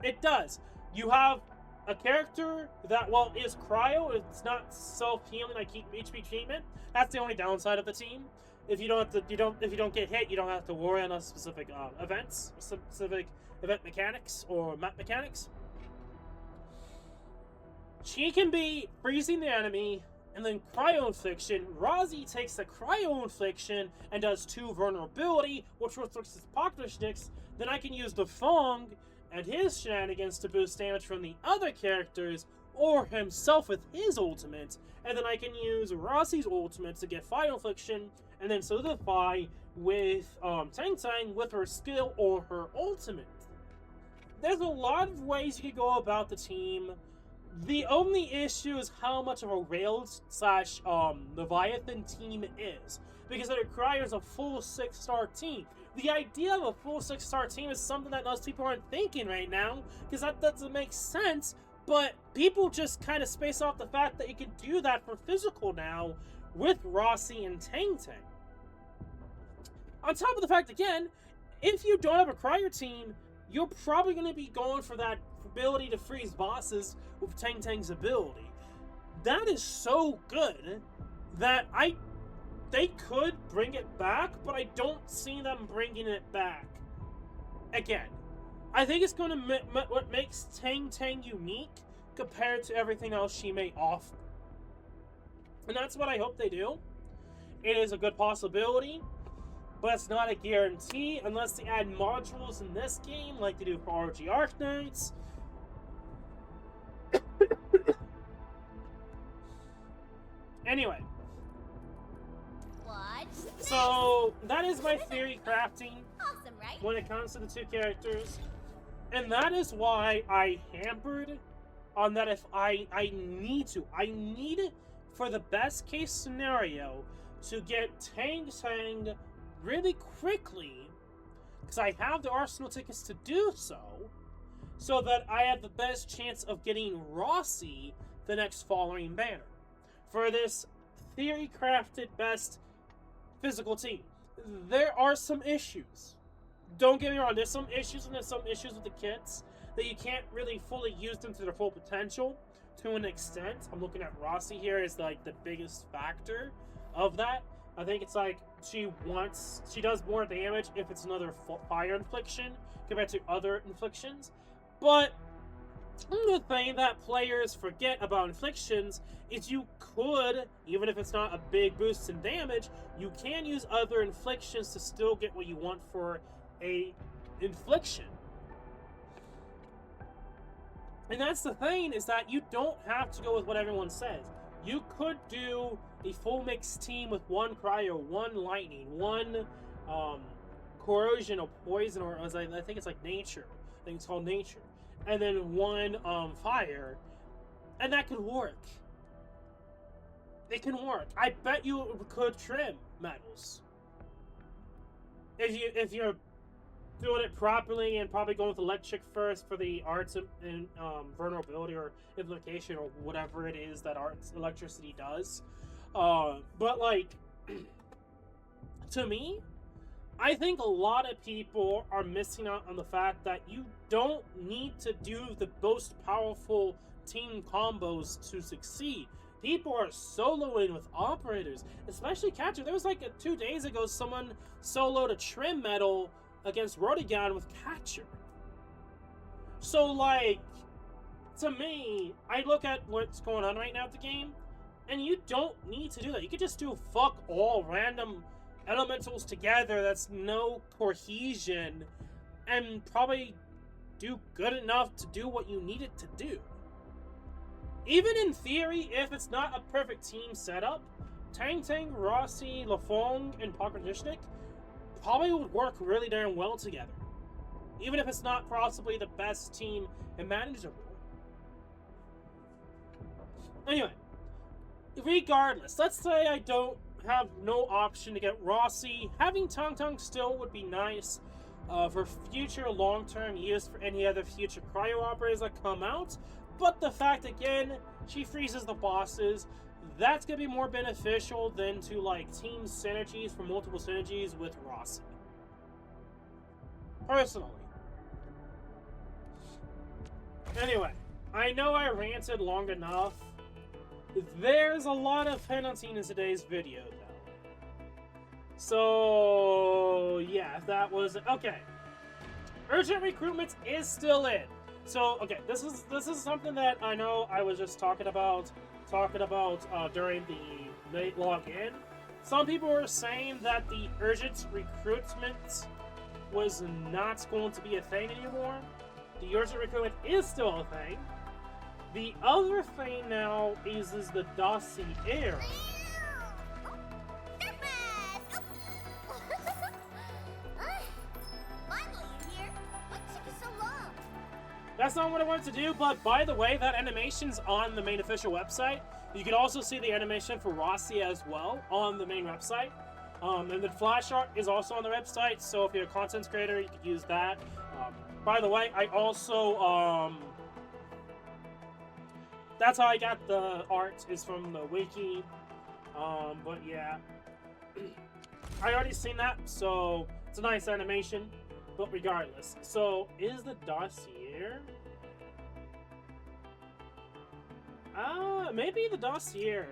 It does. You have a character that, well, is cryo, it's not self-healing like HP treatment. That's the only downside of the team. if you don't get hit, you don't have to worry on a specific specific event mechanics or map mechanics. She can be freezing the enemy and then cryo infliction. Rozzy takes the cryo infliction and does 2 vulnerability, which reflects his pocket sticks. Then I can use the Fong and his shenanigans to boost damage from the other characters, or himself with his ultimate, and then I can use Rossi's ultimate to get Fire Infliction, and then solidify with Tangtang with her skill or her ultimate. There's a lot of ways you could go about the team. The only issue is how much of a Rails / Leviathan team is, because it requires a full 6-star team. The idea of a full 6-star team is something that most people aren't thinking right now, because that doesn't make sense, but people just kind of space off the fact that you can do that for physical now with Rossi and Tangtang. On top of the fact, again, if you don't have a cryo team, you're probably going to be going for that ability to freeze bosses with Tangtang's ability. That is so good that they could bring it back, but I don't see them bringing it back. Again, I think it's going to what makes Tangtang unique compared to everything else she may offer. And that's what I hope they do. It is a good possibility, but it's not a guarantee unless they add modules in this game like they do for ROG Arknights. Anyway. So, that is my theory crafting when it comes to the 2 characters. And that is why I hampered on that. If I need for the best case scenario to get Tangtang really quickly, because I have the Arsenal tickets to do so that I have the best chance of getting Rossi the next following banner. For this theory crafted best physical team. There are some issues. Don't get me wrong, there's some issues, and there's some issues with the kits that you can't really fully use them to their full potential to an extent. I'm looking at Rossi here as like the biggest factor of that. I think it's like she does more damage if it's another fire infliction compared to other inflictions. But the thing that players forget about inflictions is you could, even if it's not a big boost in damage, you can use other inflictions to still get what you want for a infliction. And that's the thing, is that you don't have to go with what everyone says. You could do a full mixed team with 1 cryo, 1 lightning, 1 corrosion or poison, or I think it's like nature. I think it's called nature. And then 1 fire, and that could work. It can work. I bet you could trim metals if you're doing it properly, and probably going with electric first for the arts and vulnerability or implication or whatever it is that electricity does. But like, to me, I think a lot of people are missing out on the fact that you don't need to do the most powerful team combos to succeed. People are soloing with operators, especially Catcher. There was like 2 days ago, someone soloed a trim metal against Rodigan with Catcher. So like, to me, I look at what's going on right now at the game, and you don't need to do that. You could just do fuck all random elementals together that's no cohesion, and probably do good enough to do what you need it to do. Even in theory, if it's not a perfect team setup, Tangtang, Rossi, Lafong, and Pokrashnik probably would work really darn well together. Even if it's not possibly the best team and manageable. Anyway, regardless, let's say I don't have no option to get Rossi. Having Tangtang still would be nice for future long-term use for any other future cryo operators that come out. But the fact, again, she freezes the bosses, that's going to be more beneficial than to, like, team synergies for multiple synergies with Rossi. Personally. Anyway, I know I ranted long enough. There's a lot of Headhunting in today's video, though. So yeah, that was okay. Urgent recruitment is still in. So okay, this is something that I know I was just talking about during the late login. Some people were saying that the urgent recruitment was not going to be a thing anymore. The urgent recruitment is still a thing. The other thing now is the dossier. That's not what I wanted to do, but by the way, that animation's on the main official website. You can also see the animation for Rossi as well on the main website. And the flash art is also on the website, so if you're a content creator, you could use that. By the way, I also, that's how I got the art, is from the wiki. But yeah. I already seen that, so it's a nice animation. But regardless, so is the dossier? Maybe the dossier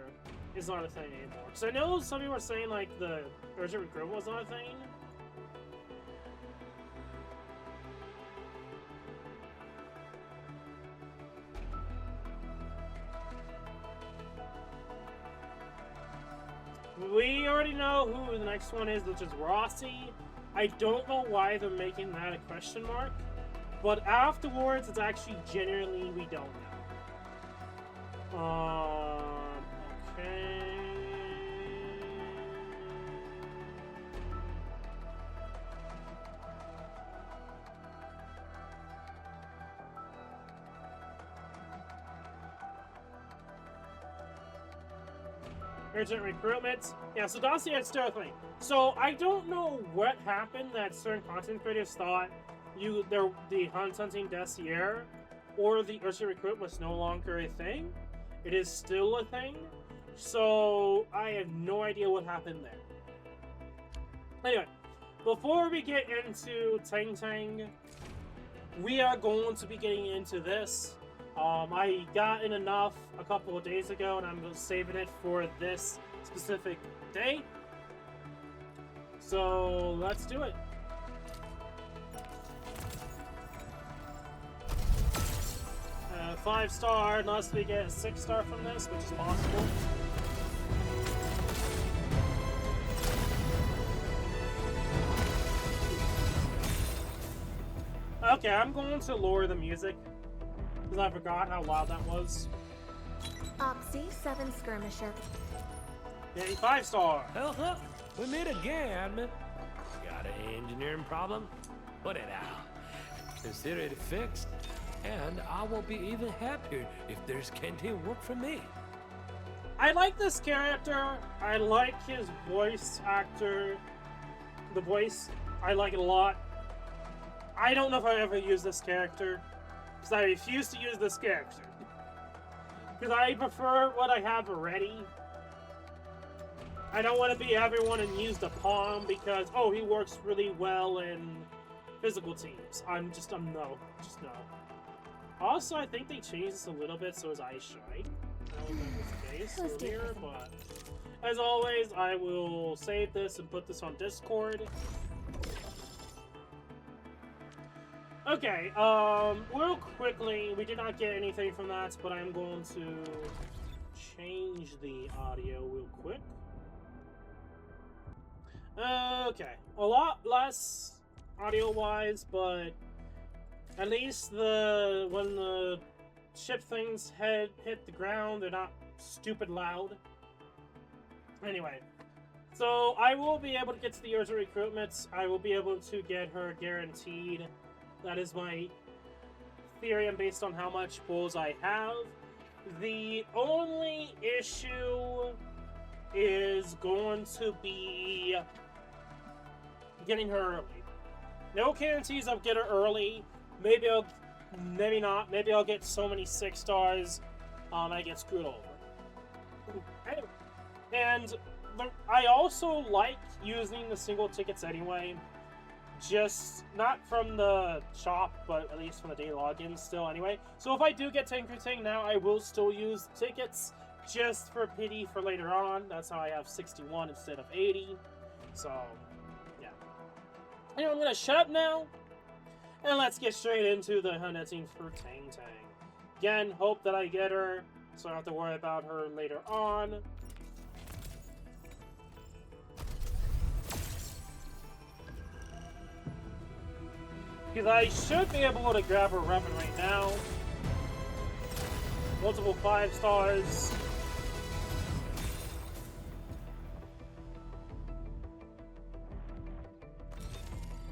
is not a thing anymore. Because I know some people were saying like the urgent recruitment was not a thing. We already know who the next one is, which is Rossi. I don't know why they're making that a question mark, but afterwards, it's actually genuinely we don't know. Okay. Urgent recruitment. Yeah, so dossier is still a thing. So I don't know what happened that certain content creators thought the Headhunting dossier or the urgent recruit was no longer a thing. It is still a thing. So I have no idea what happened there. Anyway, before we get into Tangtang, we are going to be getting into this. I got in enough a couple of days ago, and I'm saving it for this specific day. So let's do it. Uh, 5-star, unless we get a 6-star from this, which is possible. Okay, I'm going to lower the music, because I forgot how loud that was. Oxy 7 Skirmisher. Yay, 5-star! Oh, we meet again. Got an engineering problem? Put it out. Consider it fixed, and I will be even happier if there's canteen work for me. I like this character. I like his voice actor. The voice, I like it a lot. I don't know if I ever use this character, because I refuse to use this character. Because I prefer what I have already. I don't want to be everyone and use the palm because, oh, he works really well in physical teams. I'm no. Just no. Also, I think they changed this a little bit so his eyes shine. I don't know if it's the case earlier, but as always, I will save this and put this on Discord. Okay, real quickly, we did not get anything from that, but I'm going to change the audio real quick. Okay, a lot less audio-wise, but at least when the ship things hit the ground, they're not stupid loud. Anyway, so I will be able to get to the urgent recruitments. I will be able to get her guaranteed. That is my theory, and based on how much pulls I have. The only issue is going to be getting her early. No guarantees I'll get her early. Maybe not. Maybe I'll get so many 6 stars, I get screwed over. Anyway, and I also like using the single tickets anyway. Just not from the shop, but at least from the daily login still anyway. So if I do get Tangtang now, I will still use the tickets just for pity for later on. That's how I have 61 instead of 80. So, yeah. Anyway, I'm gonna shut up now, and let's get straight into the hunting for Tangtang. Again, hope that I get her, so I don't have to worry about her later on. Because I should be able to grab her weapon right now. Multiple 5 stars.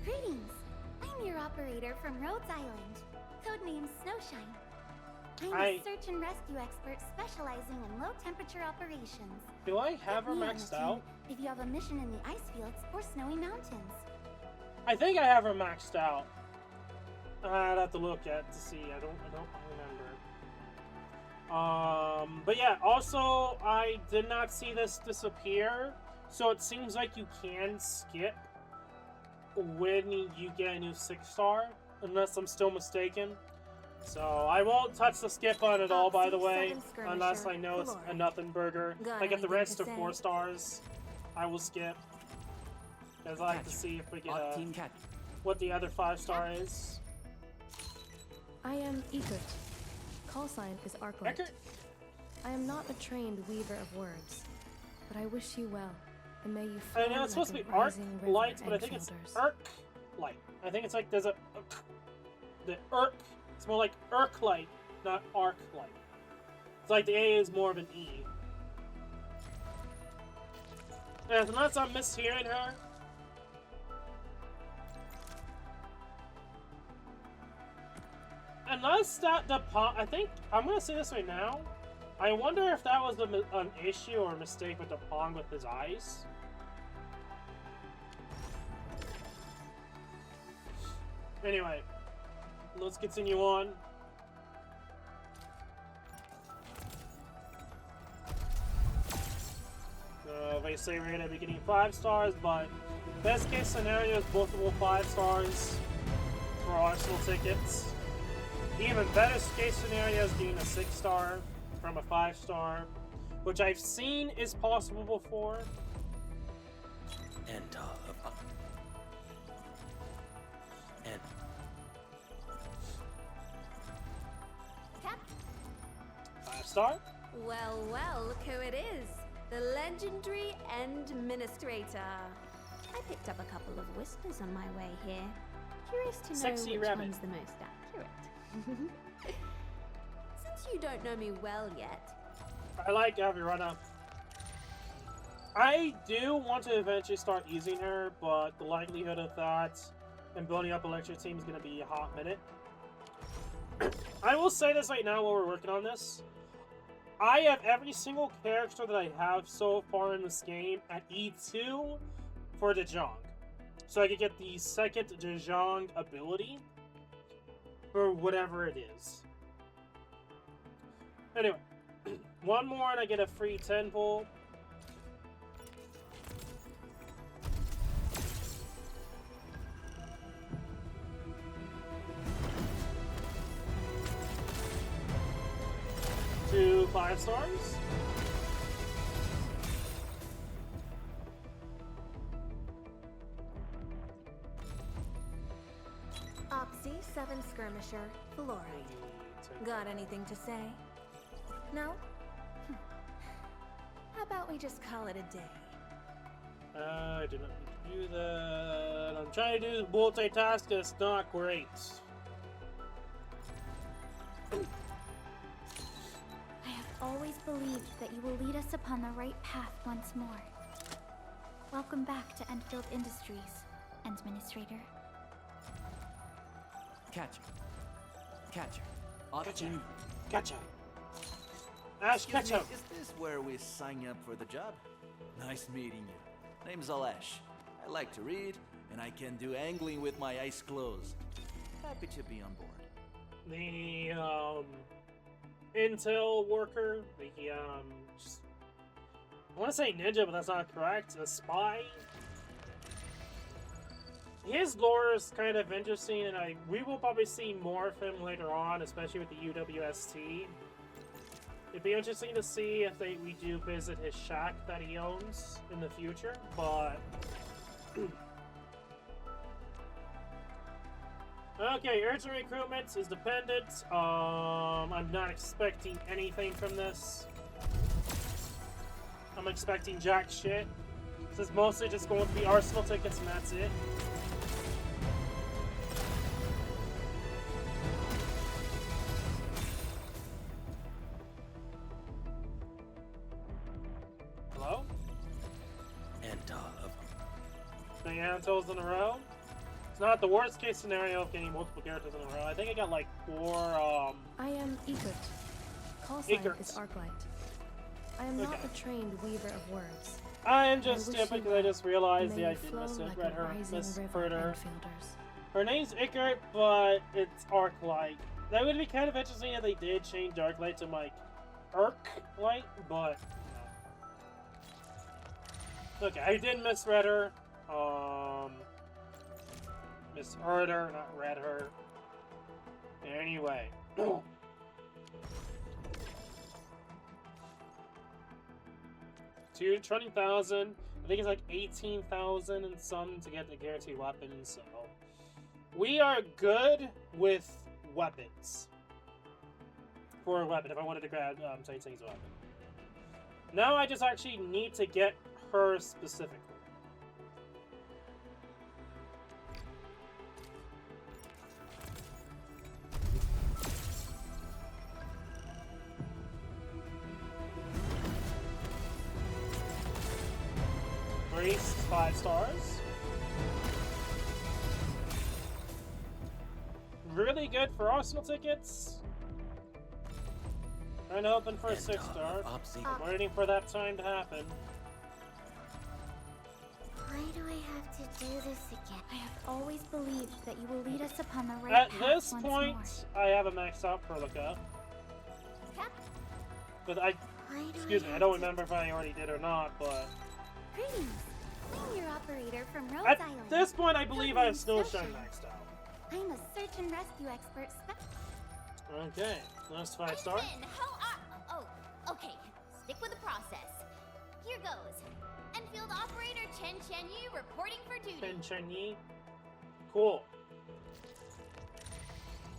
Greetings. I'm your operator from Rhodes Island, codenamed Snowshine. I'm a search and rescue expert specializing in low-temperature operations. Do I have her Get me on maxed the out? team if you have a mission in the ice fields or snowy mountains. I think I have her maxed out. I'd have to look at to see. I don't remember. But yeah. Also, I did not see this disappear, so it seems like you can skip when you get a new 6-star, unless I'm still mistaken. So I won't touch the skip button at all, by the way, unless I know it's a nothing burger. Like if the rest are 4 stars, I will skip, because I like to see if we get what the other 5-star is. I am Eckert. Call sign is Arknight. Eckert? I am not a trained weaver of words, but I wish you well, and may you I flow know it's like supposed to be a rising river Arknights, but I and think it's shoulders. Arklight. I think it's like there's a the Ark. It's more like Arklight, not Arklight. It's like the A is more of an E. And unless I'm mishearing her. Unless that the pond, I think I'm gonna say this right now. I wonder if that was an issue or a mistake with the pond with his eyes. Anyway, let's continue on. They say we're gonna be getting 5 stars, but best case scenario is multiple 5 stars for Arsenal tickets. Even better case scenario is getting a 6-star from a 5-star, which I've seen is possible before. And Cap, 5-star? Well, well, look who it is. The legendary Administrator. I picked up a couple of whispers on my way here. Curious to know Sexy which rabbit. one's the most accurate. Since you don't know me well yet, I like Avirana. I do want to eventually start using her, but the likelihood of that and building up electric team is going to be a hot minute. I will say this right now while we're working on this. I have every single character that I have so far in this game at E2 for Dejong. So I can get the second Dejong ability for whatever it is. Anyway, one more and I get a free 10 pull. Two 5 stars. Opsy 7 skirmisher, Valori. Got anything to say? No? How about we just call it a day? I do not need to do that. I'm trying to do multitask, it's not great. I have always believed that you will lead us upon the right path once more. Welcome back to Endfield Industries, Administrator. Catcher. Gotcha. Ash, Excuse catch me, up. is this where we sign up for the job? Nice meeting you. Name's Alash. I like to read, and I can do angling with my eyes closed. Happy to be on board. The intel worker, the just, I want to say ninja, but that's not correct. A spy. His lore is kind of interesting, and we will probably see more of him later on, especially with the UWST. It'd be interesting to see if we do visit his shack that he owns in the future, but Okay, urgent recruitment is dependent. I'm not expecting anything from this. I'm expecting jack shit. This is mostly just going to be Arsenal tickets and that's it. Hello? Antal of 3 Antals in a row. It's not the worst case scenario of getting multiple characters in a row. I think I got like 4, I am Egert. Call sign Egert. is Arklight. I am not a trained weaver of words. I am just wish stupid you because I just realized May I you did flow misread like a her. rising Misheard river, her. Enfielders. Her name's Ickert, but it's Arklight. That would be kind of interesting if they did change Arklight to like Arklight, but no. Okay, I did misread her. Misheard her, not read her. Anyway. 20,000. I think it's like 18,000 and some to get the guaranteed weapons. So we are good with weapons. For a weapon, if I wanted to grab Tangtang's weapon. Now I just actually need to get her specifically. Priest, 5 stars. Really good for Arsenal tickets. Trying to open for a 6 star. Waiting for that time to happen. Why do I have to do this again? I have always believed that you will lead us upon the right At path this once point, more. I have a maxed out for lookup. Cap, But I, why do excuse me, I have don't to- remember if I already did or not, but Greetings. I'm your operator from Rhodes at Island. this point, I believe I have Codename Snowshine maxed out. I'm a search and rescue expert. Okay, last 5 star. Listen, oh, okay. Stick with the process. Here goes. Enfield operator Chen Chenyu reporting for duty. Ben Chenyi. Cool.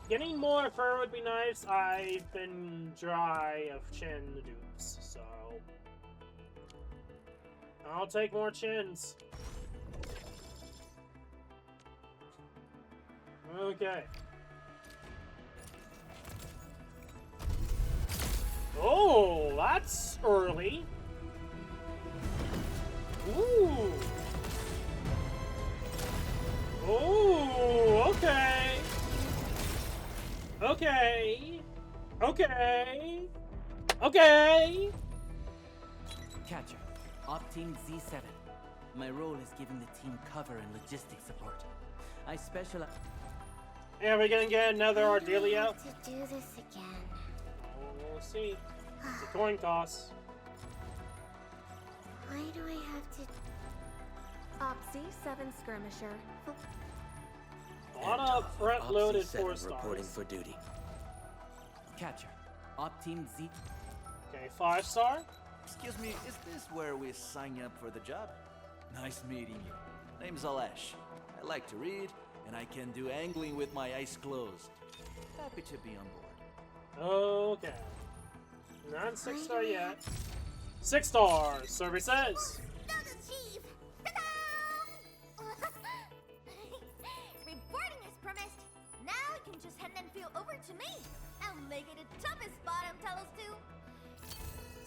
Getting more fur would be nice. I've been dry of chin dupes, so I'll take more chins. Okay. Oh, that's early. Ooh. Ooh, okay. Okay. Okay. Okay. Catcher, Op Team Z7. My role is giving the team cover and logistics support. I specialize. Yeah, we're gonna get another Why do I Ardelia. have to do this again? We'll see. It's a coin toss. Why do I have to? Op C7 Skirmisher. A lot of front-loaded 4 reporting stars. for duty. Catcher, Op Team Z. Okay, 5 star. Excuse me, is this where we sign up for the job? Nice meeting you. Name's Alesh. I like to read, and I can do angling with my eyes closed. Happy to be on board. Okay. Not 6 star yet. 6 stars. Survey says. That's achieved! Ta-da! Reporting as promised. Now you can just hand Enfield over to me. I'll make it the toughest bottom tell us to.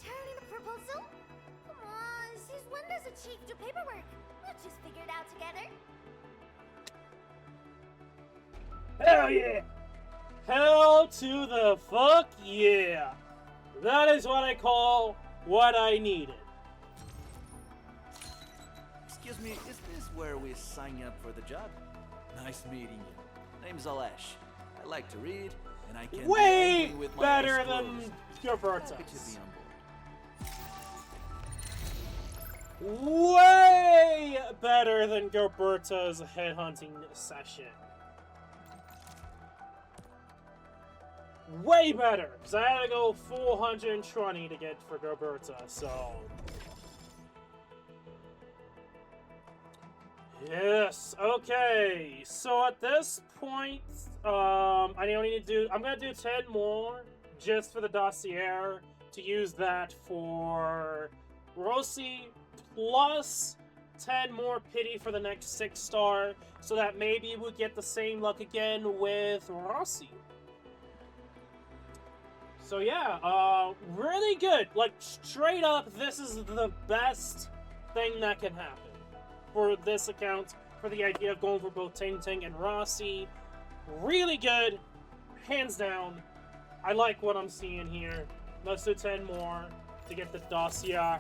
Turning the proposal? Come on, since when does a chief do paperwork? We'll just figure it out together. Hell yeah! Hell to the fuck yeah! That is what I call what I needed. Excuse me, is this where we sign up for the job? Nice meeting you. Name's Alesh. I like to read, and I can do Way angling with my better eyes than closed. Gilberto's. Happy to be on board. Way better than Gilberto's Headhunting Session. Way better, because I had to go 420 to get for Gilberto, so... Yes. Okay. So at this point, I don't need to do. I'm gonna do 10 more just for the dossier to use that for Rossi, plus 10 more pity for the next 6-star, so that maybe we'll get the same luck again with Rossi. So yeah, really good. Like, straight up, this is the best thing that can happen for this account, for the idea of going for both Tangtang and Rossi. Really good, hands down. I like what I'm seeing here. Let's do 10 more to get the dossier.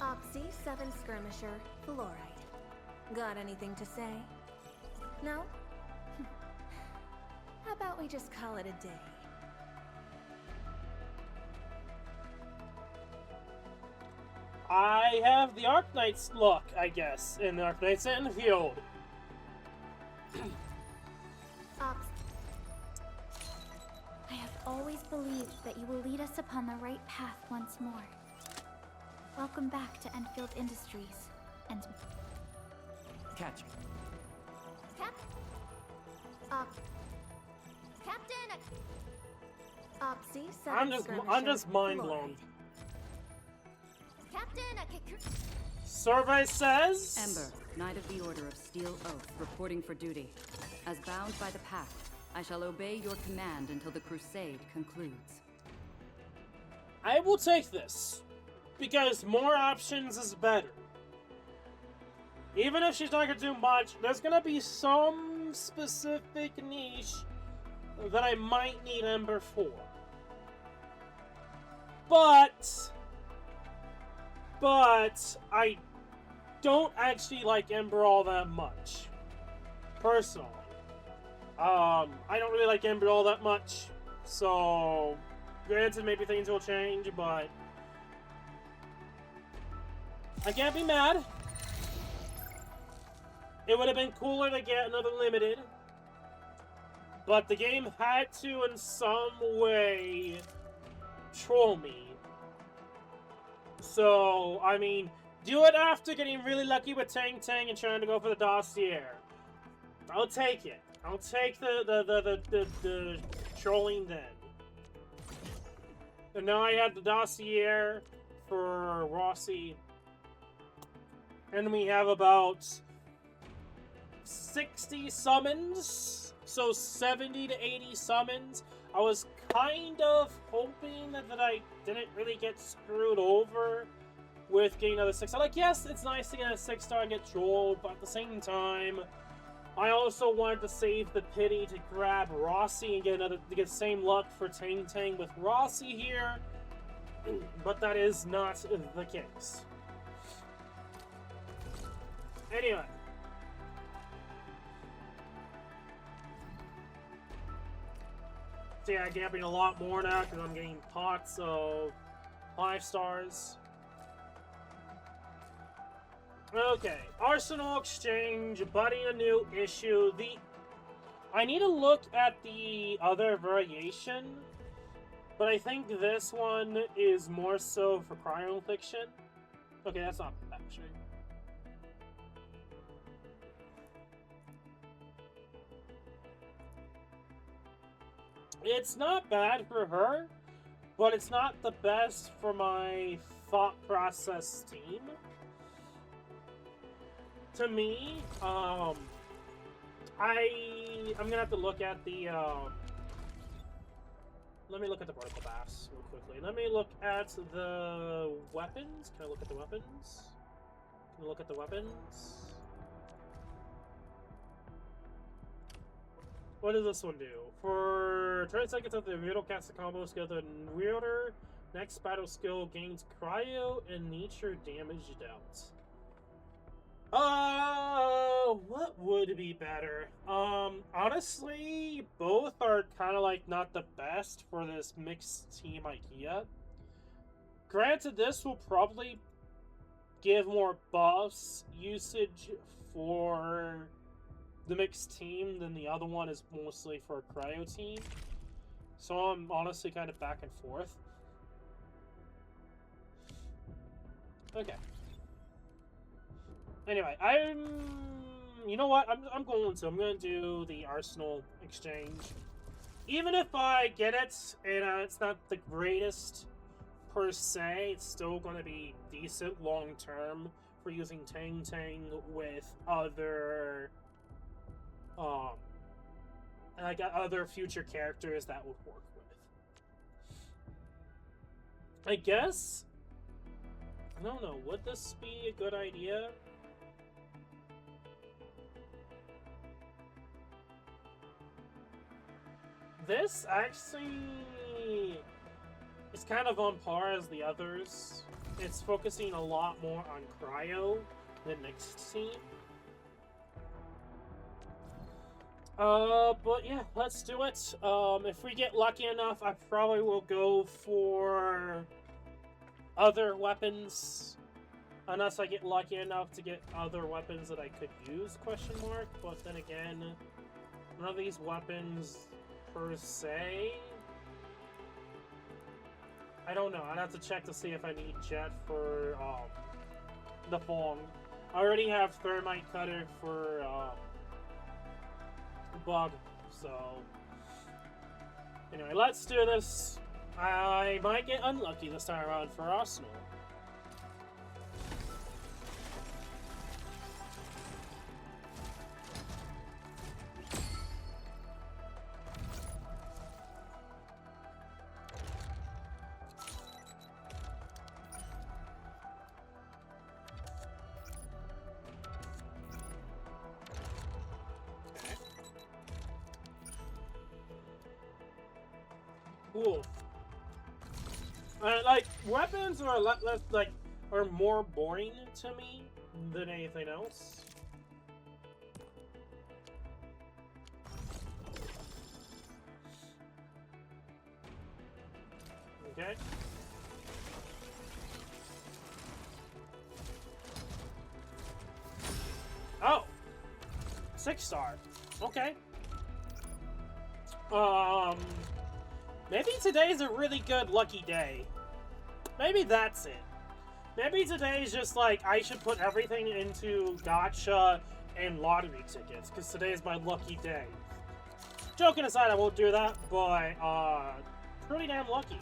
Oxy 7 Skirmisher, Fluoride. Got anything to say? No? How about we just call it a day? I have the Arknights look, I guess, in the Arknights Endfield. Ox, I have always believed that you will lead us upon the right path once more. Welcome back to Enfield Industries, and... Catch. Captain! Oxy 7 I'm just mind blown. Captain! Survey says... Ember, Knight of the Order of Steel Oath, reporting for duty. As bound by the Pact, I shall obey your command until the crusade concludes. I will take this, because more options is better. Even if she's not going to do much, there's going to be some specific niche that I might need Ember for. But I don't actually like Ember all that much, personally. I don't really like Ember all that much, so granted maybe things will change, but I can't be mad. It would have been cooler to get another limited, but the game had to in some way troll me. So, I mean, do it after getting really lucky with Tangtang and trying to go for the dossier. I'll take it. I'll take the trolling then. And now I have the dossier for Rossi. And we have about 60 summons. So 70 to 80 summons. I was kind of hoping that I didn't really get screwed over with getting another 6-star. Like, yes, it's nice to get a 6-star and get trolled, but at the same time, I also wanted to save the pity to grab Rossi and get the same luck for Tangtang with Rossi here, but that is not the case. Anyway. So yeah, I'm getting a lot more now because I'm getting pots of 5 stars. Okay, Arsenal Exchange, budding a new issue. I need to look at the other variation, but I think this one is more so for cryo fiction. Okay, that's not bad, actually. It's not bad for her, but it's not the best for my thought process team. To me, I'm gonna have to look at the, let me look at the particle baths real quickly. Let me look at the weapons. Can I look at the weapons? Can I look at the weapons? What does this one do? For 30 seconds after the wielder casts a combo skill, the wielder next battle skill gains cryo and nature damage dealt. What would be better? Honestly, both are kind of like not the best for this mixed team idea. Granted, this will probably give more buffs usage for the mixed team than the other one is mostly for a cryo team. So I'm honestly kind of back and forth. Okay. Anyway, you know what? I'm going to do the Arsenal exchange. Even if I get it, and it's not the greatest per se, it's still going to be decent long term for using Tangtang with other, like other future characters that would work with. I guess. I don't know. Would this be a good idea? This actually is kind of on par as the others. It's focusing a lot more on cryo than next team. But yeah, let's do it. If we get lucky enough, I probably will go for other weapons. Unless I get lucky enough to get other weapons that I could use, question mark. But then again, none of these weapons per se. I don't know. I'd have to check to see if I need jet for the Fong. I already have thermite cutter for bug, so anyway, let's do this. I might get unlucky this time around for Arsenal. Cool. Like, weapons are a lot less, like, are more boring to me than anything else. Okay. Oh! 6-star. Okay. Maybe today's a really good lucky day. Maybe that's it. Maybe today's just like, I should put everything into gacha and lottery tickets, because today's my lucky day. Joking aside, I won't do that, but, pretty damn lucky.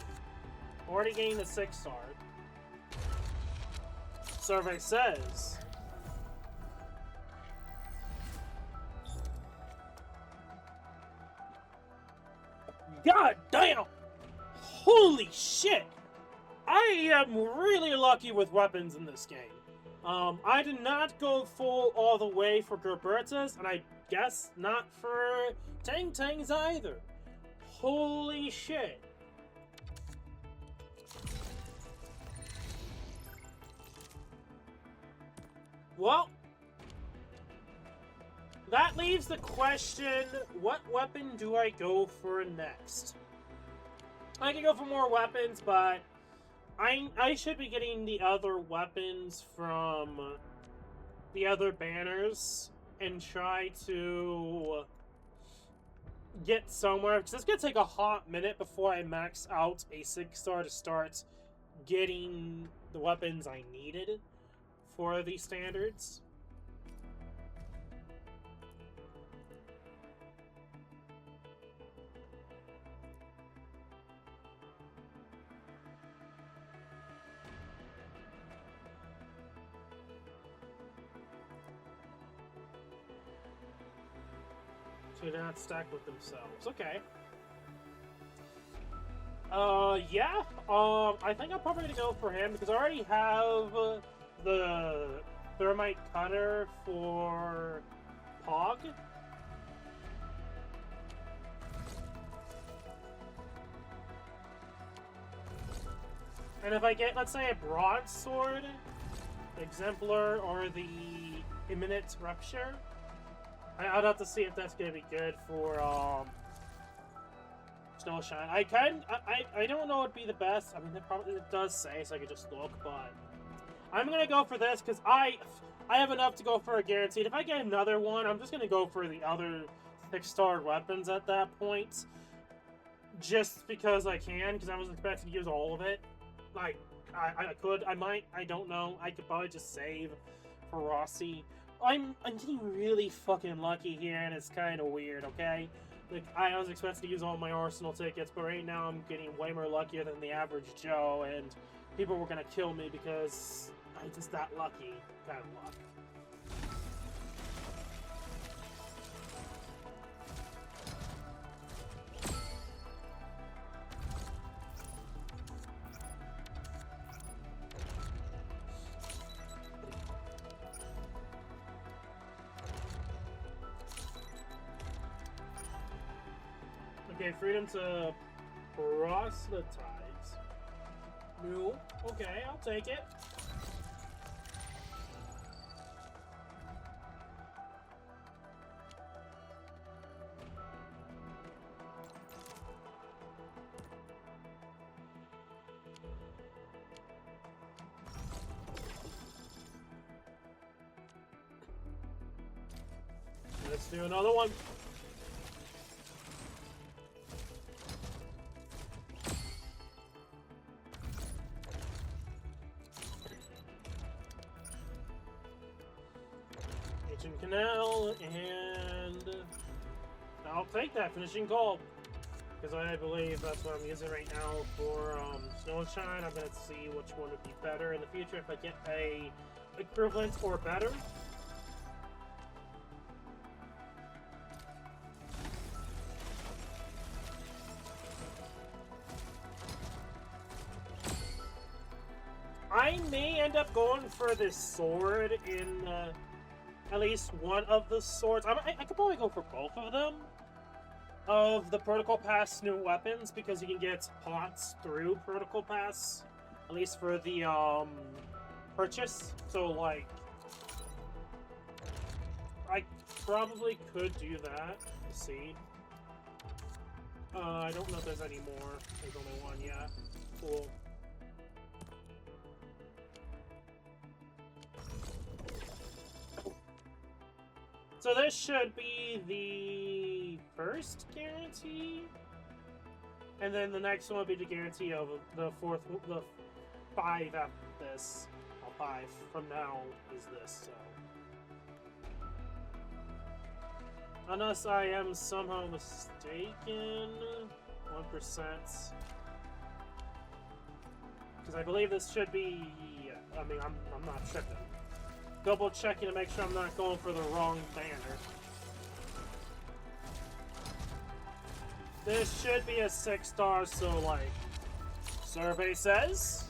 Already gained a 6-star. Survey says. God damn! Holy shit! I am really lucky with weapons in this game. I did not go full all the way for Gerberta's, and I guess not for Tangtangs either. Holy shit. Well, that leaves the question, what weapon do I go for next? I can go for more weapons, but I should be getting the other weapons from the other banners and try to get somewhere, because it's going to take a hot minute before I max out a 6-star to start getting the weapons I needed for these standards. So they're not stacked with themselves. Okay. Yeah. I think I'm probably gonna go for him because I already have the thermite cutter for Pog. And if I get, let's say, a broadsword, exemplar, or the imminent rupture, I'd have to see if that's gonna be good for Snowshine. I don't know what'd be the best. I mean, it does say, so I could just look, but I'm gonna go for this because I have enough to go for a guaranteed. If I get another one, I'm just gonna go for the other 6-star weapons at that point, just because I can. Because I was expecting to use all of it. Like I might. I don't know. I could probably just save for Rossi. I'm getting really fucking lucky here, and it's kind of weird, okay? Like, I was expecting to use all my Arsenal tickets, but right now I'm getting way more luckier than the average Joe, and people were gonna kill me because I'm just that lucky. Kind of luck. Okay, freedom to proselytize. No. Okay, I'll take it. Let's do another one. Canal, and I'll take that finishing call because I believe that's what I'm using right now for Snowshine. I'm going to see which one would be better in the future if I get a equivalent or better. I may end up going for this sword in at least one of the swords. I could probably go for both of them. Of the Protocol Pass new weapons, because you can get pots through Protocol Pass. At least for the purchase. So like, I probably could do that. Let's see. I don't know if there's any more. There's only one, yeah. Cool. So this should be the first guarantee, and then the next one will be the guarantee of the 5 after this. Well, 5 from now is this, so. Unless I am somehow mistaken, 1%. Because I believe this should be, I mean, I'm not tripping. Double checking to make sure I'm not going for the wrong banner. This should be a 6-star, so like, survey says.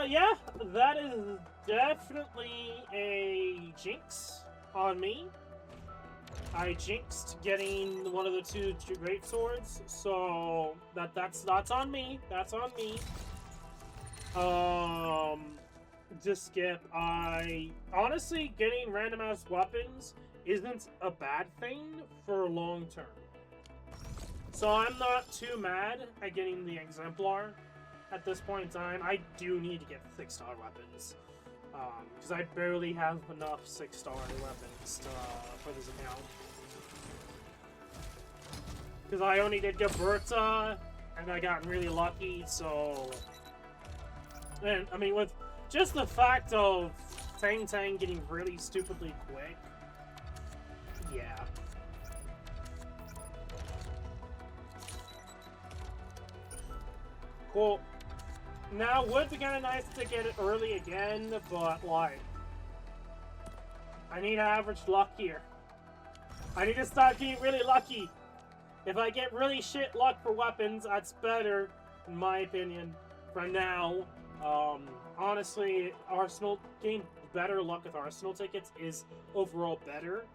Yeah, that is definitely a jinx on me. I jinxed getting one of the 2 great swords, so that's on me. That's on me. Just skip. Honestly, getting randomized weapons isn't a bad thing for long term. So I'm not too mad at getting the Exemplar at this point in time. I do need to get 6-star weapons. Because I barely have enough 6-star weapons for this account. Because I only did Gilberta, and I got really lucky, so... And, I mean, with just the fact of Tangtang getting really stupidly quick, yeah. Cool. Now, would be kind of nice to get it early again, but, like, I need average luck here. I need to start getting really lucky. If I get really shit luck for weapons, that's better, in my opinion, for now. Honestly, Arsenal getting better luck with Arsenal tickets is overall better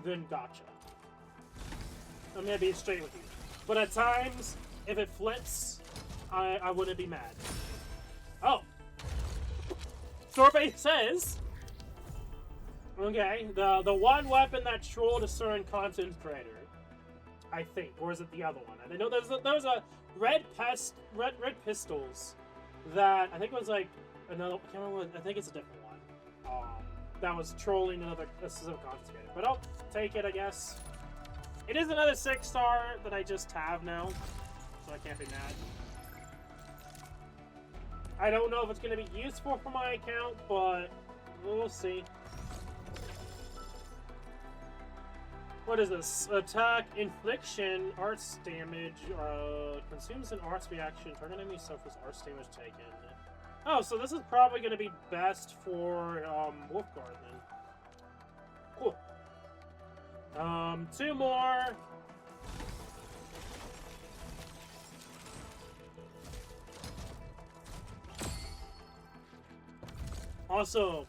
than Gacha. I'm gonna be straight with you. But at times, if it flips, I wouldn't be mad. Oh! Sorbet says... Okay, the one weapon that trolled a certain content creator. I think, or is it the other one? I know there was a red pistols that I think was like another. I can't remember. I think it's a different one. That was trolling another specific confiscated. But I'll take it, I guess. It is another 6-star that I just have now, so I can't be mad. I don't know if it's going to be useful for my account, but we'll see. What is this? Attack, infliction, arts damage, consumes an arts reaction, target enemy suffers arts damage taken. Oh, so this is probably going to be best for Wolfguard then. Cool. 2 more. Also,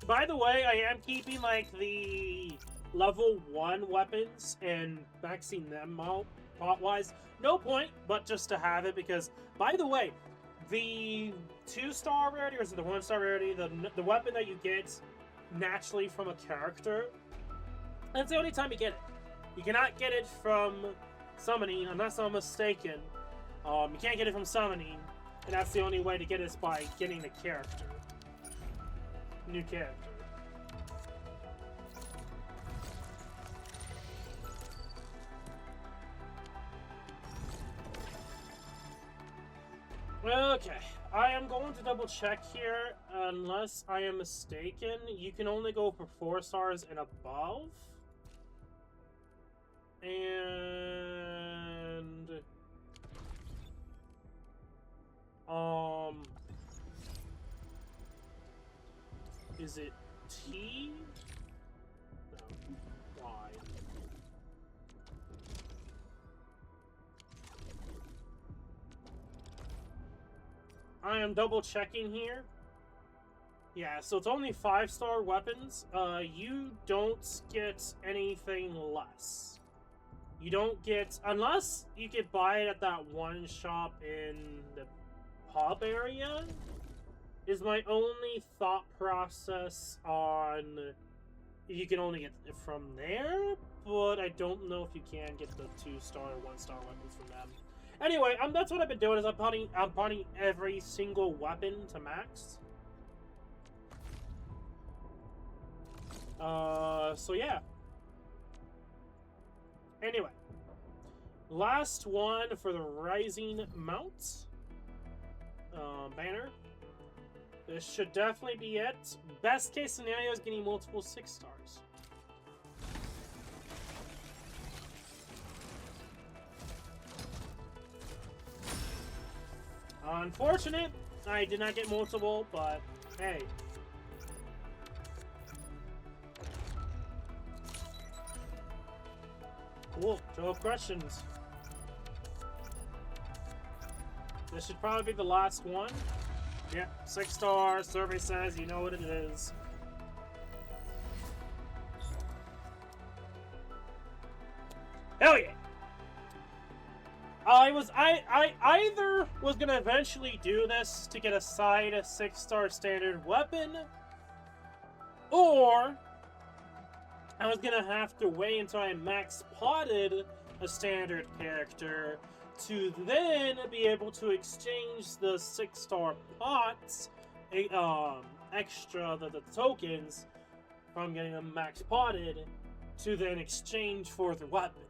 by the way, I am keeping like the level 1 weapons and maxing them out pot-wise. No point, but just to have it because, by the way, the 2-star rarity, or is it the 1-star rarity, the weapon that you get naturally from a character, that's the only time you get it. You cannot get it from summoning, unless I'm mistaken. You can't get it from summoning, and that's the only way to get it is by getting the character. New character. Okay, I am going to double check here. Unless I am mistaken, you can only go for 4 stars and above. And is it T? No. Y. I am double checking here. Yeah, so it's only 5-star weapons. You don't get anything less. You don't get, unless you could buy it at that one shop in the hub area, is my only thought process on you can only get it from there, but I don't know if you can get the 2-star or 1-star weapons from them. Anyway, that's what I've been doing, is I'm putting every single weapon to max. So yeah. Anyway, last one for the Rising Mount banner. This should definitely be it. Best case scenario is getting multiple 6 stars. Unfortunate, I did not get multiple, but hey. Cool, 12 questions. This should probably be the last one. Yeah, 6 stars, survey says, you know what it is. Hell yeah! I either was gonna eventually do this to get a side 6-star standard weapon, or I was gonna have to wait until I max potted a standard character to then be able to exchange the 6-star pots, extra the tokens from getting them max potted, to then exchange for the weapon.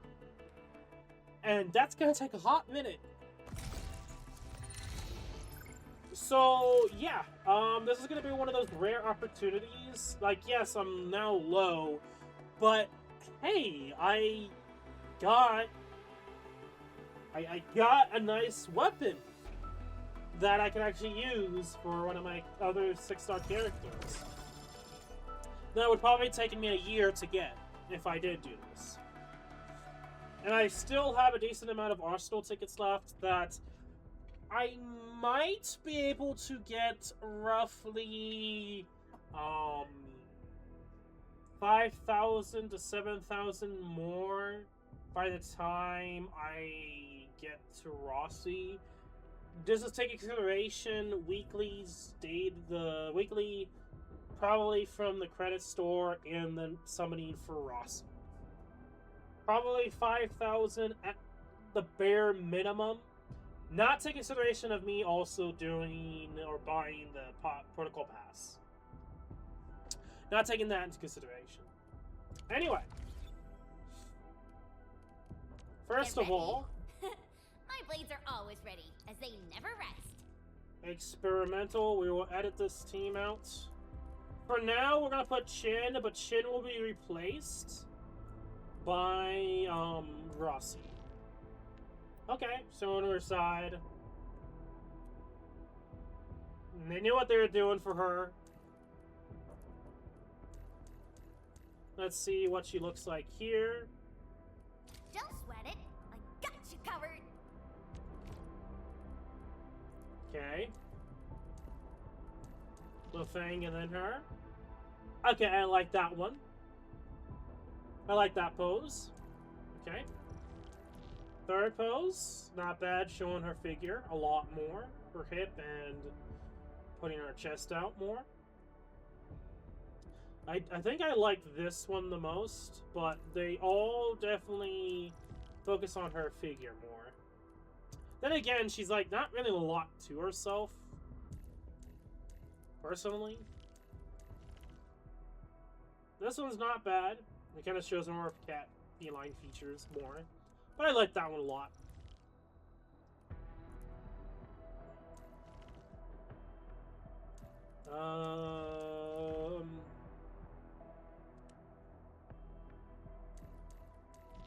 And that's gonna take a hot minute. So yeah, this is gonna be one of those rare opportunities. Like, yes, I'm now low, but hey, I got a nice weapon that I can actually use for one of my other 6-star characters. That would probably take me a year to get if I did do this. And I still have a decent amount of Arsenal tickets left that I might be able to get roughly 5,000 to 7,000 more by the time I get to Rossi. This is taking consideration the weekly probably from the credit store and then summoning for Rossi. Probably 5,000 at the bare minimum. Not to consideration of me also doing or buying the protocol pass. Not taking that into consideration. Anyway. First of all, my blades are always ready, as they never rest. Experimental. We will edit this team out. For now, we're gonna put Chin, but Chin will be replaced by Rossi. Okay, so on her side. And they knew what they were doing for her. Let's see what she looks like here. Don't sweat it. I got you covered. Okay. Lufang and then her. Okay, I like that one. I like that pose. Okay. Third pose, not bad, showing her figure a lot more. Her hip and putting her chest out more. I think I like this one the most, but they all definitely focus on her figure more. Then again, she's like not really a lot to herself. Personally. This one's not bad. It kind of shows more of cat feline features more. But I like that one a lot.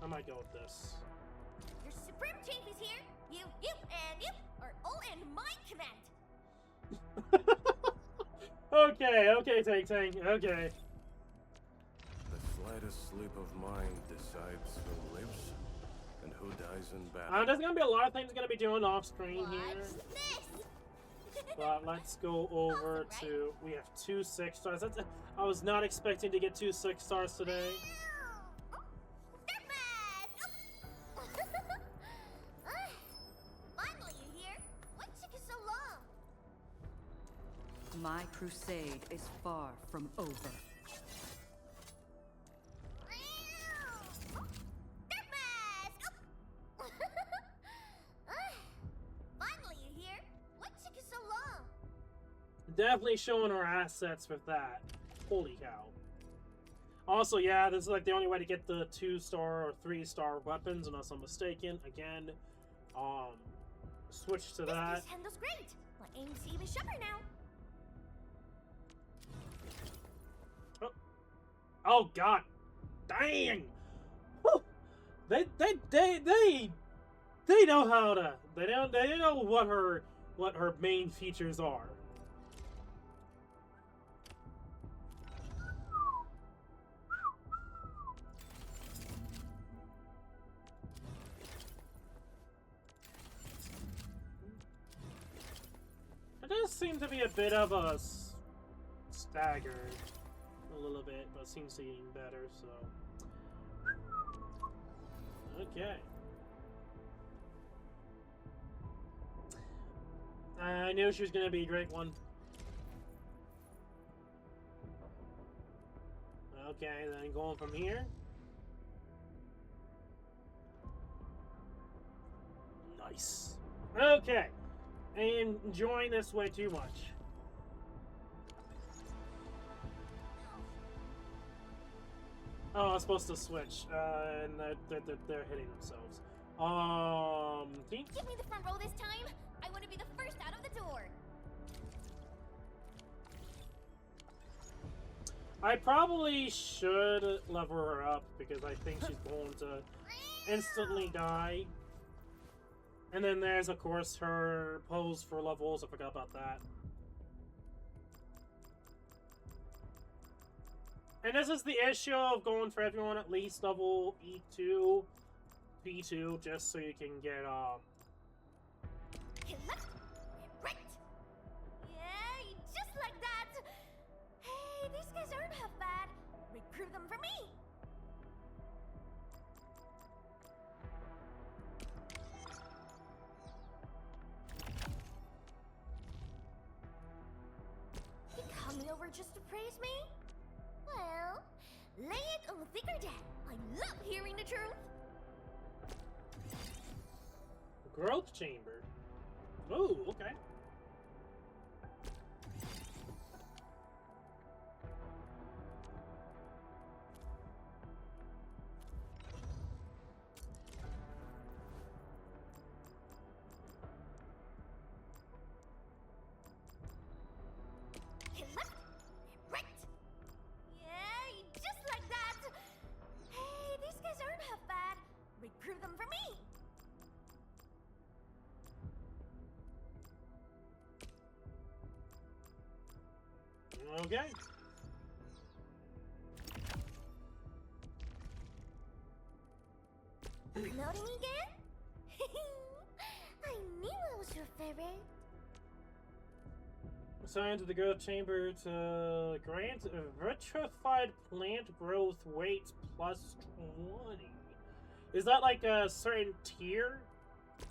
I might go with this. Your Supreme Chief is here. You, and you are all in my command. Okay, Tangtang, okay. The slightest slip of mine decides who lives and who dies in battle. There's gonna be a lot of things gonna be doing off screen What's here. this? But let's go over to. We have 2 6 stars. I was not expecting to get 2 6 stars today. Finally, you here? What took you so long? My crusade is far from over. Finally, you here? What took you so long? Definitely showing our assets with that. Holy cow. Also, yeah, this is like the only way to get the 2-star or 3-star weapons, unless I'm mistaken. Again, switch to that. This handles great. My aim's even sharper now. Oh God! Dang! Whew. They know how to. They know what her main features are. It does seem to be a bit of a stagger. A little bit, but it seems to be getting better, so. Okay. I knew she was going to be a great one. Okay, then going from here. Nice. Okay. And enjoying this way too much. Oh, I was supposed to switch, and they're hitting themselves. Give me the front row this time. I want to be the first out of the door. I probably should level her up because I think she's going to instantly die. And then there's, of course, her pose for levels. I forgot about that. And this is the issue of going for everyone at least level E2, P2, just so you can get, Hit left and right. Yeah, just like that. Hey, these guys aren't half bad. Recruit them for me. You call me over over just to praise me? Well, lay it on the thicker deck. I love hearing the truth. Growth chamber. Oh, okay. And left, and right. Yeah, just like that. Hey, these guys aren't half bad. Recruit them for me. Okay. Loading again? I knew it was your favorite. Assigned to the growth chamber to grant a vitrified plant growth weight plus 20. Is that like a certain tier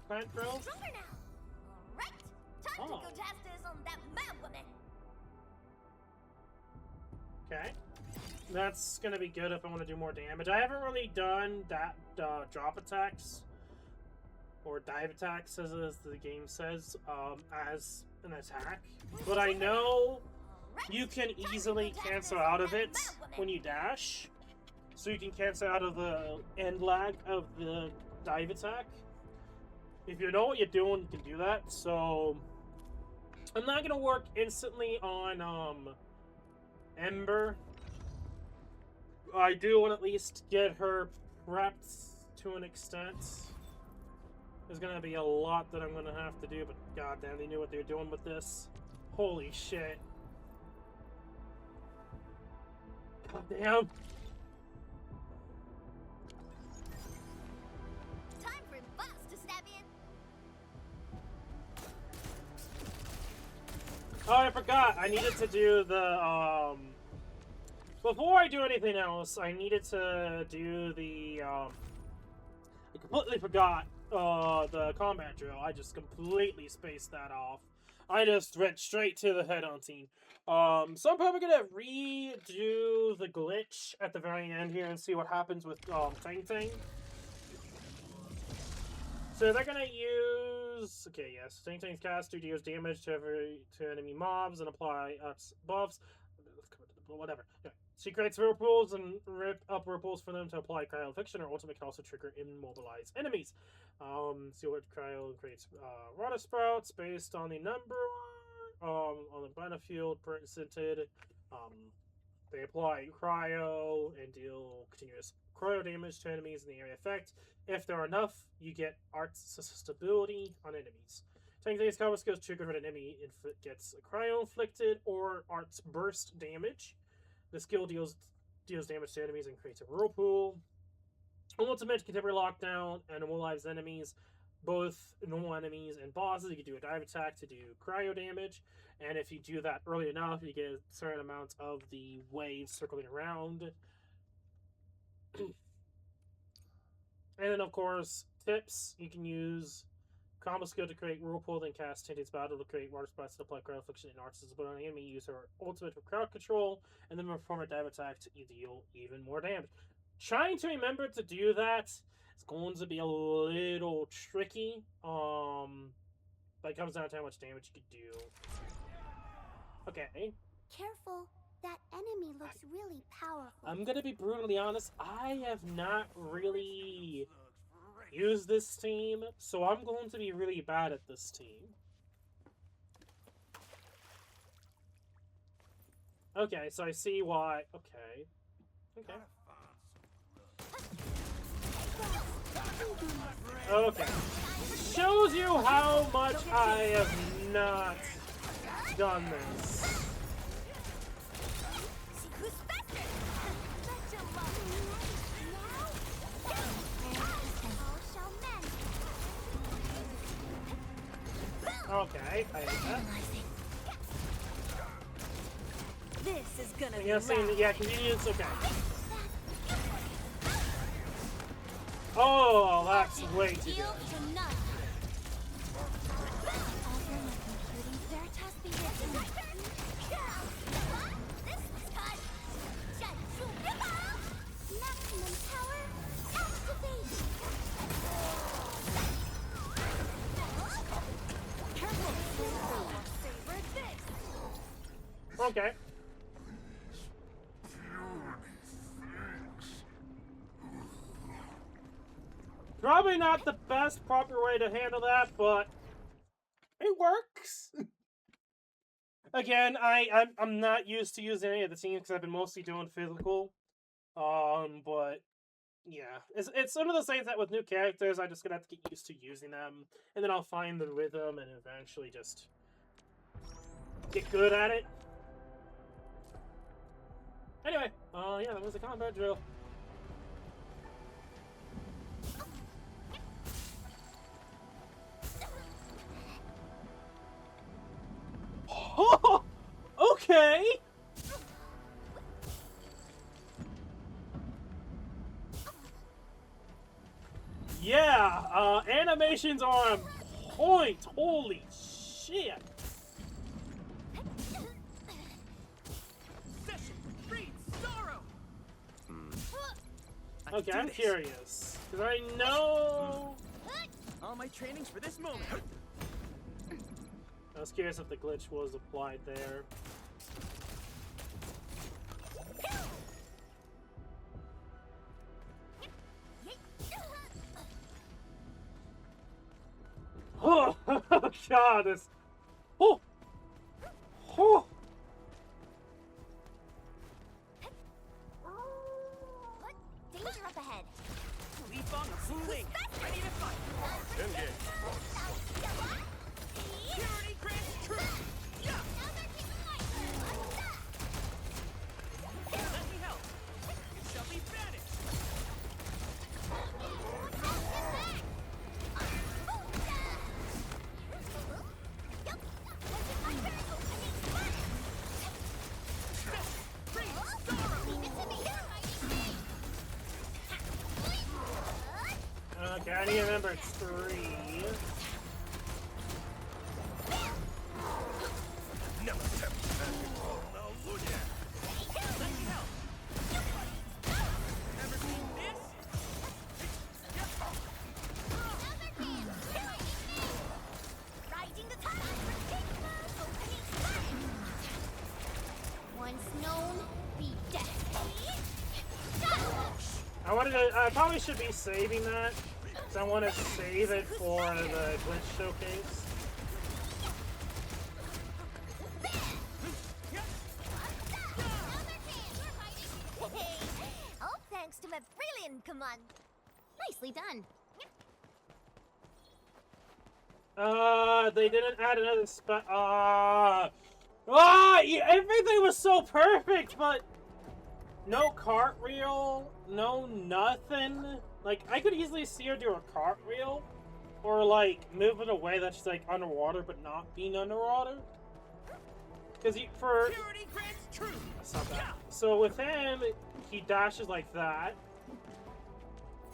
plant growth? Stronger now. Alright, time to go test this on that mad woman. Okay. That's gonna be good if I want to do more damage. I haven't really done that drop attacks or dive attacks, as the game says, as an attack. But I know you can easily cancel out of it when you dash. So you can cancel out of the end lag of the dive attack. If you know what you're doing, you can do that. So I'm not gonna work instantly on Ember. I do want to at least get her prepped to an extent. There's gonna be a lot that I'm gonna have to do, but goddamn, they knew what they were doing with this. Holy shit. Goddamn. Time for boss to step in. Oh, I forgot. I needed to do the, before I do anything else, I needed to do the, I completely forgot, the combat drill. I just completely spaced that off. I just went straight to the headhunting. So I'm probably gonna redo the glitch at the very end here and see what happens with, Tangtang. So they're gonna use... Okay, yes. Tangtang's cast 2 deals damage to enemy mobs and apply buffs. Whatever. Yeah. She creates whirlpools and rip up whirlpools for them to apply cryo fiction. Her ultimate can also trigger immobilize enemies. See what cryo creates Rota Sprouts based on the number on the battlefield presented. They apply cryo and deal continuous cryo damage to enemies in the area effect. If there are enough, you get Art's stability on enemies. Tangtang's combo skills triggered when an enemy gets cryo inflicted or Art's burst damage. The skill deals damage to enemies and creates a whirlpool. Ultimate contemporary lockdown and immobilize enemies, both normal enemies and bosses. You can do a dive attack to do cryo damage, and if you do that early enough, you get a certain amount of the waves circling around. And then, of course, tips. You can use combo skill to create whirlpool, then cast Tangtang's Battle to create water splats to apply crowd affliction and arts but on the enemy. Use her ultimate for crowd control, and then perform a dive attack to deal even more damage. Trying to remember to do that is going to be a little tricky. But it comes down to how much damage you could do. Okay. Careful. That enemy looks really powerful. I'm gonna be brutally honest. I have not really used this team, so I'm going to be really bad at this team. Okay, so I see why. Okay. Okay. Shows you how much I have not done this. Okay, I hate that. This is gonna be yeah, convenience, okay. Oh, that's way too good. Okay. Probably not the best proper way to handle that, but it works. Again, I'm not used to using any of the teams because I've been mostly doing physical. But yeah, it's one of those things that with new characters, I just gonna have to get used to using them, and then I'll find the rhythm and eventually just get good at it. Anyway, yeah, that was a combat drill. Oh, okay. Yeah, animations are on point. Holy shit. Session breeds sorrow. Okay, I'm curious. Because I know... All my training's for this moment. I was curious if the glitch was applied there. Oh, God, this... Oh! Oh! Danger up ahead. Leap on the fooling. Ready to fight. Engage. Purity grants truth. Yeah. Let me help. You shall be banished. Okay, I need to remember it's 3. Never attempt to control now, would ya? Let me help. Ever seen this? Rising the tide. Opening fire. Once known, be death. I probably should be saving that. Because I want to save it for the glitch showcase. All thanks to my brilliant command. Nicely done. They didn't add another everything was so perfect, but no cartwheel, no nothing. Like, I could easily see her do a cartwheel, or like move in a way that's like underwater but not being underwater. Because for Purity grants truth. that's not bad. So with him, he dashes like that.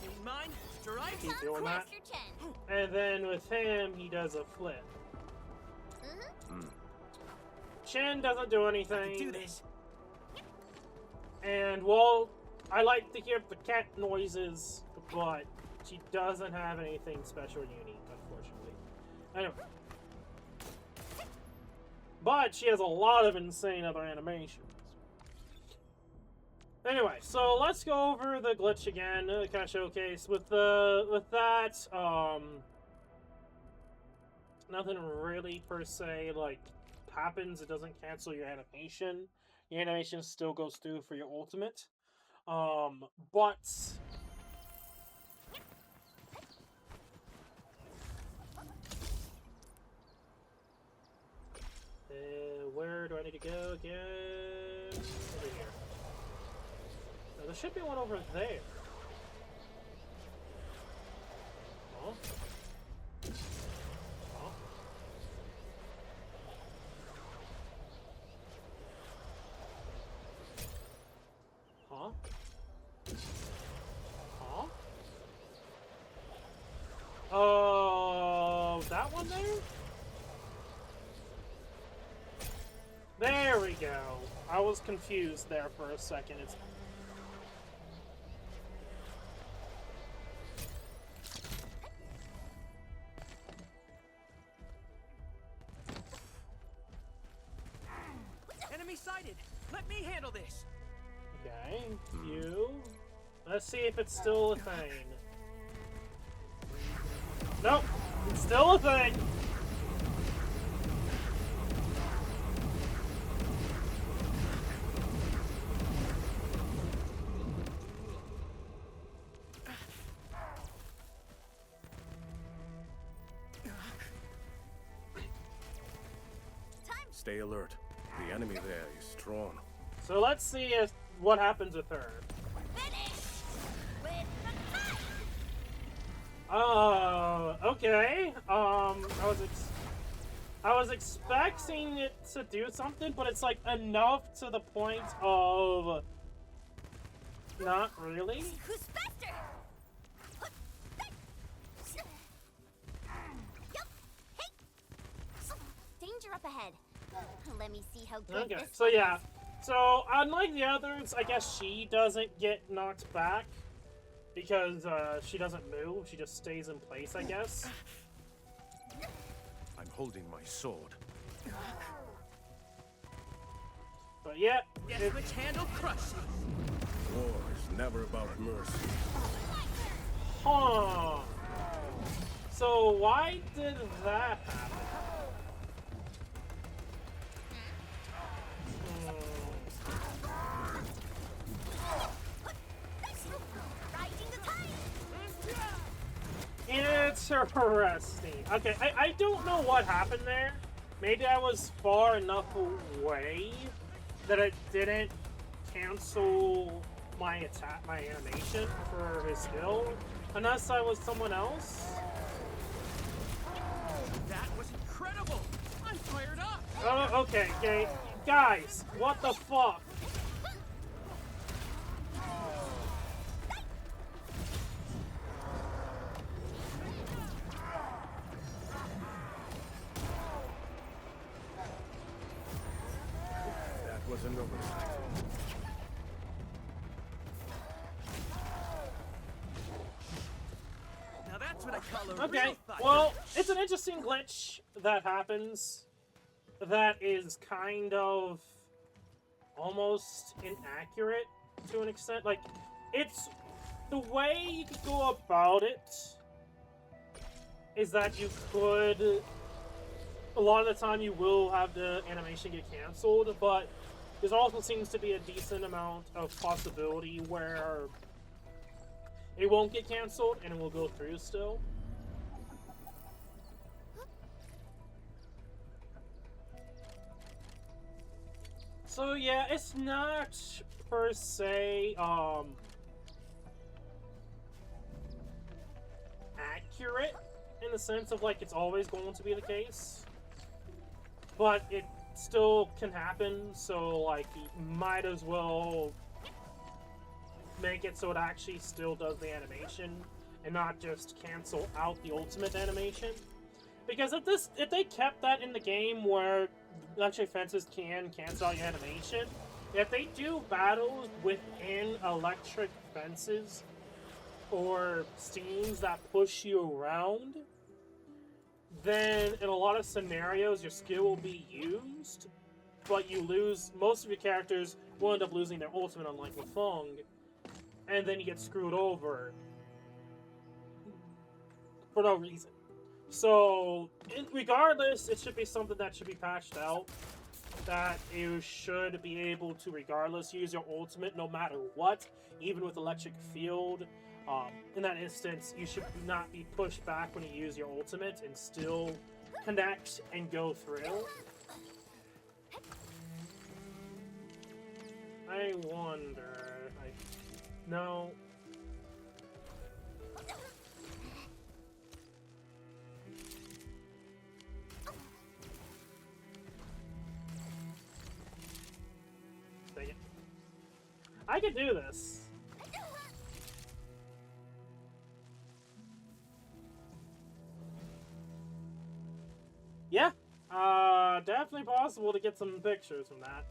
In mind, strike. Keep doing that. Cross your chin. And then with him, he does a flip. Chin doesn't do anything. Do this. And, well, I like to hear the cat noises, but she doesn't have anything special or unique, unfortunately. Anyway. But she has a lot of insane other animations. Anyway, so let's go over the glitch again, the kind of showcase. With that, nothing really per se, like, happens. It doesn't cancel your animation. Your animation still goes through for your ultimate. But where do I need to go again? Over here. Now, there should be one over there. Oh. Oh. Huh? Huh? Oh, that one there? There we go. I was confused there for a second. It's Enemy decided. Let me handle this. Okay, you. Let's see if it's still a thing. Nope, it's still a thing. Stay alert. The enemy there is strong. So let's see what happens with her. Finish with the time. Oh, okay. I was expecting it to do something, but it's like enough to the point of not really. Who's faster? Yup. Hey. Danger up ahead. Let me see how good Okay, this so one yeah. is. So unlike the others, I guess she doesn't get knocked back because she doesn't move. She just stays in place, I guess. I'm holding my sword. But yeah, Guess which handle crushes. War is never about mercy. huh. So why did that happen? Riding the tide. Interesting. Okay, I don't know what happened there. Maybe I was far enough away that it didn't cancel my attack, my animation for his skill, unless I was someone else. That was incredible. I'm fired up. Oh, okay, guys, what the fuck? That was an oversight. Now that's what I call a Okay, real fight. well, it's an interesting glitch that happens that is kind of almost inaccurate to an extent. Like, it's the way you could go about it is that you could, a lot of the time you will have the animation get canceled, but there also seems to be a decent amount of possibility where it won't get canceled and it will go through still. So yeah, it's not per se accurate in the sense of like it's always going to be the case, but it still can happen, so like you might as well make it so it actually still does the animation and not just cancel out the ultimate animation. Because if they kept that in the game where electric fences can cancel out your animation, if they do battles within electric fences or steams that push you around, then in a lot of scenarios your skill will be used, but you lose, most of your characters will end up losing their ultimate, unlike Lafong, and then you get screwed over for no reason. So, regardless, it should be something that should be patched out, that you should be able to, regardless, use your ultimate no matter what, even with electric field. In that instance, you should not be pushed back when you use your ultimate and still connect and go through. I wonder... No. Dang it. I could do this. Yeah, definitely possible to get some pictures from that.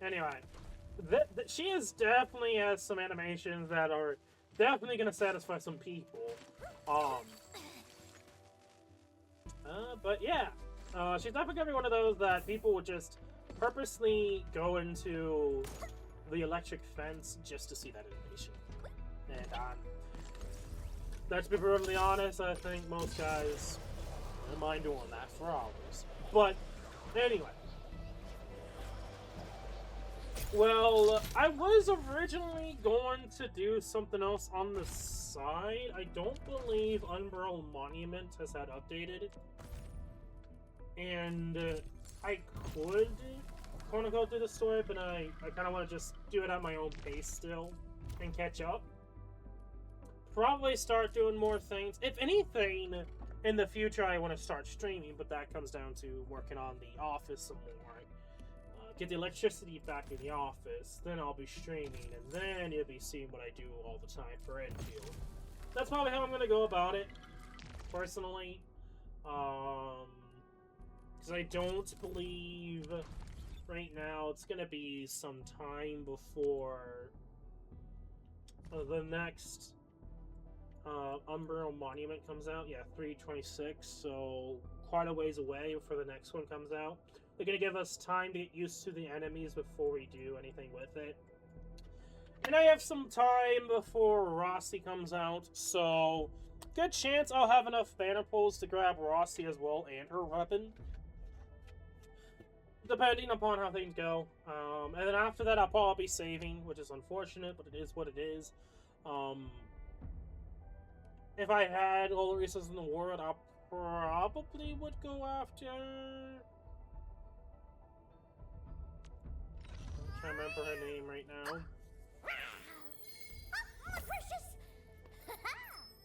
Anyway, she is definitely has some animations that are definitely going to satisfy some people. But yeah, She's definitely gonna be one of those that people would just purposely go into the electric fence just to see that animation. And let's be brutally honest, I think most guys don't mind doing that for hours. But anyway. Well, I was originally going to do something else on the side. I don't believe Umbral Monument has had updated. And I could kind of go through the story, but I kind of want to just do it at my own pace still and catch up. Probably start doing more things. If anything, in the future I want to start streaming, but that comes down to working on the office some more. Get the electricity back in the office, then I'll be streaming, and then you'll be seeing what I do all the time for Enfield. That's probably how I'm going to go about it, personally. Because I don't believe right now it's going to be some time before the next Umbral Monument comes out. Yeah, 3/26, so quite a ways away before the next one comes out. They're going to give us time to get used to the enemies before we do anything with it. And I have some time before Rossi comes out, so good chance I'll have enough banner pulls to grab Rossi as well and her weapon. Depending upon how things go. And then after that I'll probably be saving, which is unfortunate, but it is what it is. If I had all the resources in the world, I probably would go after... I can't remember her name right now. Oh, precious!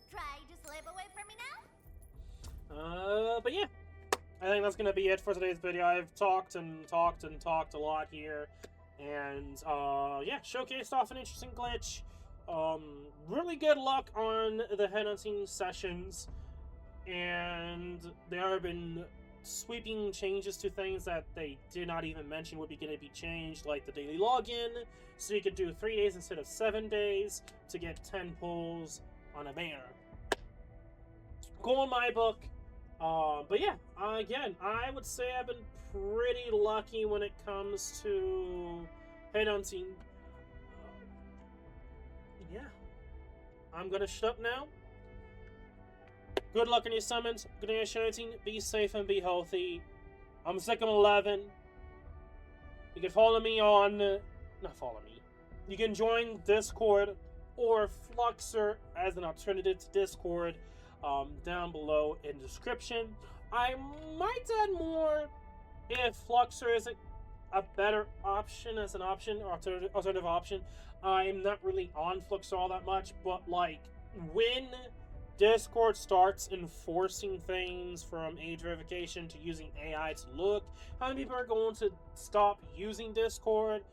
Try to slip away from me now? But yeah. I think that's gonna be it for today's video. I've talked and talked and talked a lot here. And, yeah, showcased off an interesting glitch. Really good luck on the Headhunting Sessions. And there have been sweeping changes to things that they did not even mention would be going to be changed, like the daily login, so you could do 3 days instead of 7 days to get 10 pulls on a banner. Cool in my book. But yeah, again, I would say I've been pretty lucky when it comes to headhunting. Yeah. I'm gonna shut up now. Good luck on your summons. Good on your shouting. Be safe and be healthy. I'm Second11. You can follow me on... not follow me. You can join Discord or Fluxer as an alternative to Discord down below in the description. I might add more if Fluxer isn't a better option as an option or alternative option. I'm not really on Fluxer all that much, but like when Discord starts enforcing things from age verification to using AI to look, how many people are going to stop using Discord?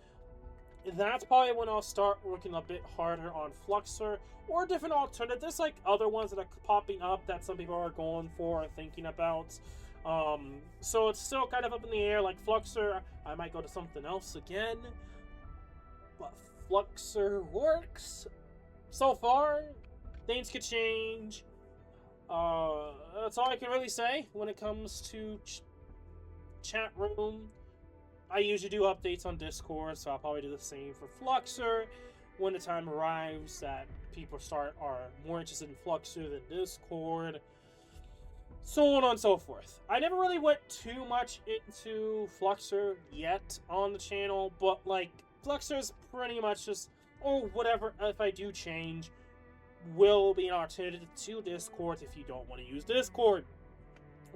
That's probably when I'll start working a bit harder on Fluxer or different alternatives, like other ones that are popping up that some people are going for and thinking about. So it's still kind of up in the air. Like Fluxer, I might go to something else again, but Fluxer works so far. Things could change. That's all I can really say when it comes to chat room. I usually do updates on Discord, so I'll probably do the same for Fluxer when the time arrives that people are more interested in Fluxer than Discord. So on and so forth. I never really went too much into Fluxer yet on the channel, but like Fluxer is pretty much just, or whatever, if I do change, will be an alternative to Discord if you don't want to use Discord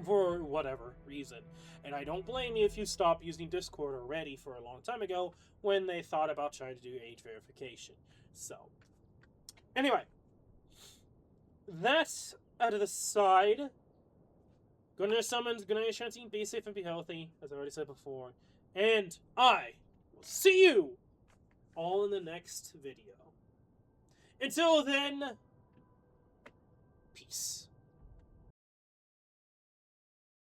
for whatever reason. And I don't blame you if you stopped using Discord already for a long time ago when they thought about trying to do age verification. So, anyway, that's out of the side. Good night, summons. Good night, Shanteen. Be safe and be healthy, as I already said before. And I will see you all in the next video. Until then, peace.